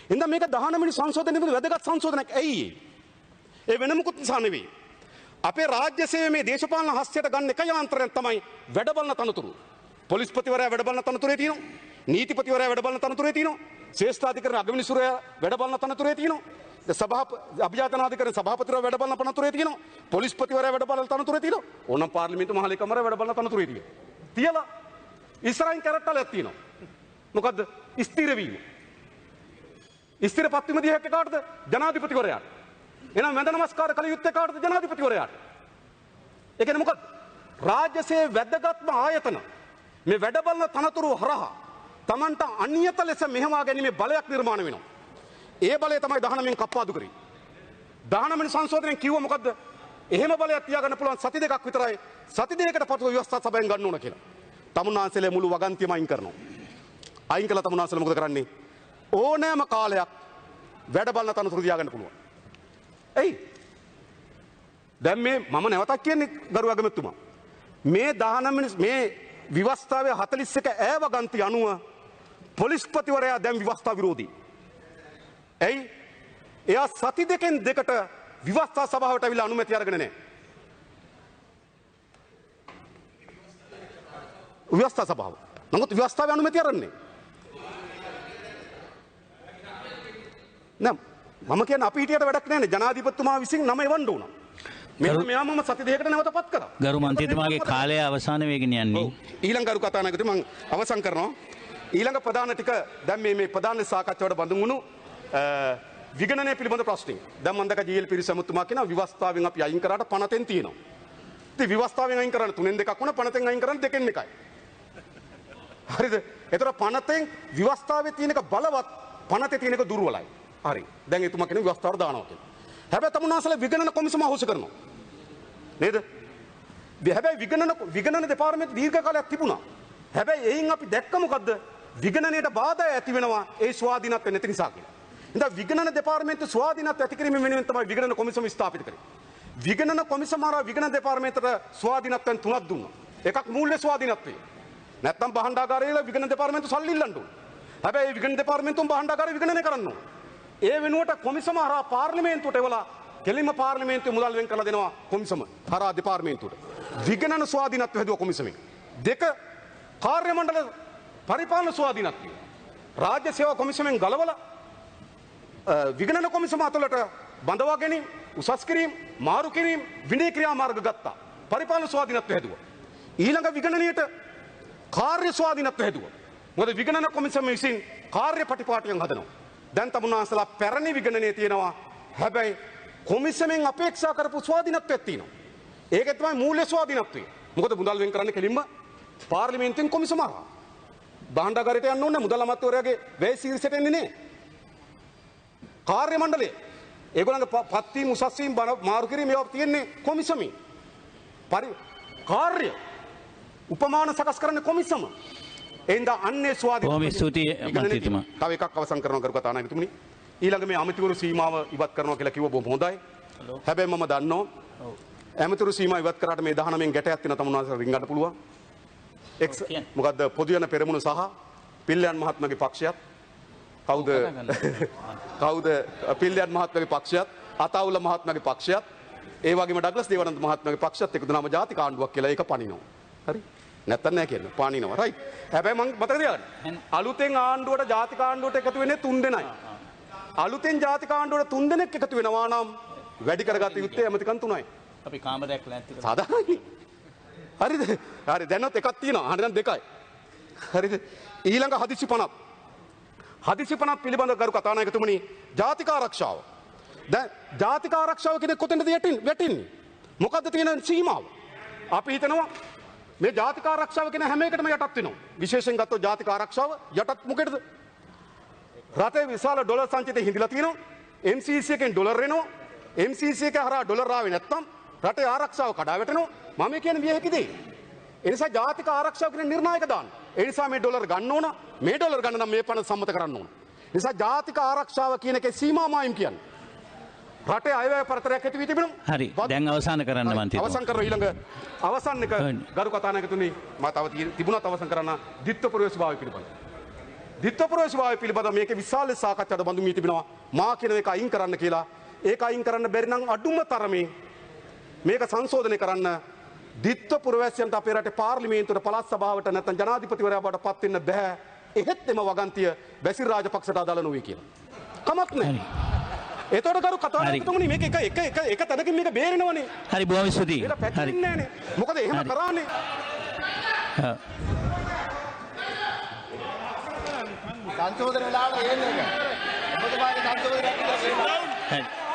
එහෙනම් මේක 19 වෙනි සංශෝධනයේ වැදගත් සංශෝධනයක්. ඇයි? ඒ වෙන මොකුත් නිසා නෙවෙයි. අපේ රාජ්‍ය සේවයේ මේ දේශපාලන හස්තයට ගන්න එක යාන්ත්‍රණයක් තමයි වැඩ බලන තනතුරු. පොලිස්පතිවරයා වැඩ බලන තනතුරේ තියෙනවා. නීතිපතිවරයා වැඩ බලන තනතුරේ තියෙනවා. ශ්‍රේෂ්ඨාධිකරණ අගවිනිසුරයා වැඩ බලන තනතුරේ තියෙනවා. අභිජාතනාධිකරණ සභාපතිවරයා වැඩ බලන තනතුරේ තියෙනවා. පොලිස්පතිවරයා වැඩ බලන තනතුරේ තියෙනවා. ඕනම් පාර්ලිමේන්තු මහ ලේකම්වරයා වැඩ බලන තනතුරේ තියෙනවා. තියලා ඉස්සරහින් කැරට්ටලයක් තියෙනවා. මොකද්ද? ස්ථිර වීම. ස්ථිර පත්වීම දී හැක්කේ කාටද? ජනාධිපතිවරයාට. එහෙනම් වැඳ නමස්කාර කළ යුත්තේ කාටද? ජනාධිපතිවරයාට. ඒ කියන්නේ මොකද්ද? රාජ්‍ය සේවයේ වැදගත්ම ආයතන මේ වැඩ බලන තනතුරු හරහා තමන්ට අනියත ලෙස මෙහෙවා ගැනීමේ බලයක් නිර්මාණය වෙනවා. ඒ බලය තමයි 19 කප්පාදු කරේ. 19 වෙනි සංශෝධනයෙන් කිව්ව මොකද්ද? එහෙම බලයක් තියාගන්න පුළුවන් සති දෙකක් විතරයි. සති දෙකකට පසුව ව්‍යවස්ථා සභාවෙන් ගන්න ඕන කියලා. තමුන්නාන්සලේ මුළු වගන්තියම අයින් කරනවා. අයින් කළා තමුන්නාන්සල මොකද කරන්නේ? ඕනෑම කාලයක් වැඩ බලන තනතුරු තියාගන්න පුළුවන්. එයි. දැන් මේ මම නැවතත් කියන්නේ ගරු අගමැතිතුමා. මේ 19 මේ විවස්ථාවේ 41 ඈව ගන්ති අනුව පොලිස්පතිවරයා දැන් විවස්ථා විරෝධී. ඇයි? එයා සති දෙකෙන් දෙකට විවස්ථා සභාවට අවිලා අනුමැතිය අරගෙන නැහැ. විවස්ථා සභාව. නමුත් විවස්ථාවේ අනුමැතිය අරන්නේ. නෑ මම කියන්නේ අපි හිටියට වැඩක් නැහැ නේ. ජනාධිපතිතුමා විසින් නම එවන්න උනා. මෙයා මම සති දෙකකට නැවත පත් කරා. ගරු මන්ත්‍රීතුමාගේ කාලය අවසාන වෙගෙන යන්නේ. ඊළඟ ගරු කතානායකතුමා මම අවසන් කරනවා. ඊළඟ ප්‍රධාන ටික දැන් මේ ප්‍රධාන සාකච්ඡාවට බඳුන් වුණු විගණනය පිළිබඳ ප්‍රශ්නේ. දැන් මම දැක ජීඑල් පිරිස ඇමතුමා කියනවා විවස්ථාවෙන් අපි අයින් කරාට පනතෙන් තියෙනවා. ඉතින් විවස්ථාවෙන් අයින් කරන්න 3න් 2ක් වුණා පනතෙන් අයින් කරන්න 2න් 1යි. හරිද? ඒතර පනතෙන් විවස්ථාවේ තියෙන එක බලවත් පනතේ තියෙන එක දුර්වලයි. හරි. දැන් එතුමා කියන විවස්ථාවට දානවා කියලා. හැබැයි තමුන්නාසලා විගණන කොමිසම අහෝස කරනවා. නේද? හැබැයි විගණන දෙපාර්තමේන්තුව දීර්ඝ කාලයක් තිබුණා. හැබැයි එයින් අපි දැක්ක මොකද්ද? විගණනයට බාධා ඇති වෙනවා ඒ ස්වාධීනත්වය නැති නිසා කියලා. ඉතින් විගණන දෙපාර්තමේන්තුව ස්වාධීනත්වය ඇති කිරීම වෙනුවෙන් තමයි විගණන කොමිසම ස්ථාපිත කරේ. විගණන කොමිසම හරහා විගණන දෙපාර්තමේන්තුවට ස්වාධීනත්වයන් තුනක් දුන්නා. එකක් මූල්‍ය ස්වාධීනත්වය. නැත්තම් භාණ්ඩාගාරයේ විගණන දෙපාර්තමේන්තුව සල්ලි ඉල්ලන්න ඕන. හැබැයි ඒ විගණන දෙපාර්තමේන්තුව භාණ්ඩාගාරය විගණනය කරන්න ඕන. ඒ වෙනුවට කොමිසම හරහා පාර්ලිමේන්තුවට එවලා කෙලින්ම පාර්ලිමේන්තුවේ මුදල් වෙන් කරලා දෙනවා කොමිසම හරහා දෙපාර්තමේන්තුවට. විගණන ස්වාධීනත්වය හැදුවා කොමිසමෙන්. දෙක කාර්ය මණ්ඩල පරිපාලන ස්වාධීනත්වය. රාජ්‍ය සේවා කොමිසමෙන් ගලවලා විගණන කොමිසම අතලට බඳවා ගැනීම, උසස් කිරීම, මාරු කිරීම, විනය ක්‍රියාමාර්ග ගත්තා. පරිපාලන ස්වාධීනත්වය හැදුවා. ඊළඟ විගණනයට කාර්ය ස්වාධීනත්වය හැදුවා. මොකද විගණන කොමිසම විසින් කාර්ය ප්‍රතිපාටියන් හදනවා. දැන් තමුන්නාන්සලා පැරණි විගණනයේ තියෙනවා. හැබැයි කොමිසමෙන් අපේක්ෂා කරපු ස්වාධීනත්වයක් තියෙනවා. ඒකේ තමයි මූල්‍ය ස්වාධීනත්වය. මොකද මුදල් වෙන් කරන්න කෙලින්ම පාර්ලිමේන්තුවෙන් කොමිසම හරහා. භාණ්ඩාගාරයට යන්න ඕනේ මුදල් අමාත්‍යවරයාගේ වැය සීර්ෂයට එන්නේ නැහැ. කාර්ය මණ්ඩලය ඒගොල්ලන්ගේ පත් වීම උසස් වීම මාරු කිරීම ඒවා තියෙන්නේ කොමිසමේ. කාර්ය උපමාන සකස් කරන්නේ කොමිසම. එඳා අන්නේ ස්වාධීන බොහොම ස්තුතියි මන්ත්‍රීතුමා. තව එකක් අවසන් කරනවා කරු කතානායකතුමනි. ඊළඟ මේ අමතිවරු සීමාව ඉවත් කරනවා කියලා කිව්ව බොහොම හොඳයි. හැබැයි මම දන්නවා ඇමතිවරු සීමාව ඉවත් කරාට මේ 19න් ගැටයක් තියෙන තමුන්නාසලා රින්ගන්න පුළුවන්. මොකද්ද පොදු ජන පෙරමුණ සහ පිල්ලයන් මහත්මයාගේ පක්ෂයත් කවුද පිල්ලයන් මහත්මයාගේ පක්ෂයත් අතාවුල මහත්මයාගේ පක්ෂයත් ඒ වගේම ඩග්ලස් දේවානන්ද මහත්මයාගේ පක්ෂයත් එකතු වුණාම ජාතික ආණ්ඩුවක් කියලා ඒක පනිනවා. හරි? නැත්තම් නෑ කියන්නේ. පනිනවා. රයිට්. හැබැයි මම මතක තියාගන්න. අලුතෙන් ආණ්ඩුවට ජාතික ආණ්ඩුවට එකතු වෙන්නේ 3 දෙනයි. අලුතෙන් ජාතික ආණ්ඩුවට 3 දෙනෙක් එකතු වෙනවා නම් වැඩි කරගත යුත්තේ ඇමතිකන් 3යි. අපි කාමරයක් නැති කරා. සාධාරණයි. හරිද? හරි දැන්වත් එකක් තියෙනවා. හරි දැන් දෙකයි. හරිද? ඊළඟ හදිසි 50. හදිසි 50 පිළිබඳව ගරු කතානායකතුමනි ජාතික ආරක්ෂාව. දැන් ජාතික ආරක්ෂාව කියන්නේ කොතැනද වැටෙන්නේ? මොකද්ද තියෙන සීමාව? අපි හිතනවා මේ ජාතික ආරක්ෂාව කියන හැම එකටම යටත් වෙනවා. විශේෂයෙන් ගත්තොත් ජාතික ආරක්ෂාව යටත් මොකේද? රටේ විශාල ඩොලර් සංචිතය හිඳිලා තියෙනවා. MCC එකෙන් ඩොලර් එනවා. MCC එක හරහා ඩොලර් ආවේ නැත්නම් රටේ ආරක්ෂාව කඩා වැටෙනවා. මම කියන්නේ විය හැකි දෙයක්. ඒ නිසා ජාතික ආරක්ෂාව කියන නිර්ණායක දාන්න. ඒ නිසා මේ ඩොලර් ගන්න ඕන. මේ ඩොලර් ගන්න නම් මේ පණ සම්මත කරන්න ඕන. ඒ නිසා ජාතික ආරක්ෂාව කියන එකේ සීමා මායිම් කියන්නේ. රටේ අයවැය පරතරයක් ඇති වී තිබෙනවා. හරි. දැන් අවසන් කරන්න මන්ත්‍රීතුමා. අවසන් කරලා ඊළඟ අවසන් එක ගරු කතානායකතුනි මම තව තිබුණත් අවසන් කරන්න ditthya ප්‍රවේශභාවය පිළිබඳ. ditthya ප්‍රවේශභාවය පිළිබඳ මේකේ විශාල සාකච්ඡාවට බඳු වී තිබෙනවා. මා කියන එක අයින් කරන්න කියලා. ඒක අයින් කරන්න බැරි නම් අඩුම තරමේ මේක සංශෝධනය කරන්න ditthya පුරවැසියන්ට අපේ රටේ පාර්ලිමේන්තුවට පළාත් සභාවට නැත්නම් ජනාධිපතිවරයා බවට පත් වෙන්න බෑ. එහෙත් එම වගන්තිය බැසිල් රාජපක්ෂට අදාළ නොවේ කියලා. කමක් නැහැ. එතකොට කරු කතානායකතුමනි මේක එක තැනකින් මේක බේරෙනවනේ. හරි බොහොම ස්තුතියි. ඒක පැටලෙන්නේ නැහනේ. මොකද එහෙම කරානේ. සංශෝධන වෙලාවට එන්නේ නැහැ. ඔබතුමාගේ සංශෝධනයක් හරි.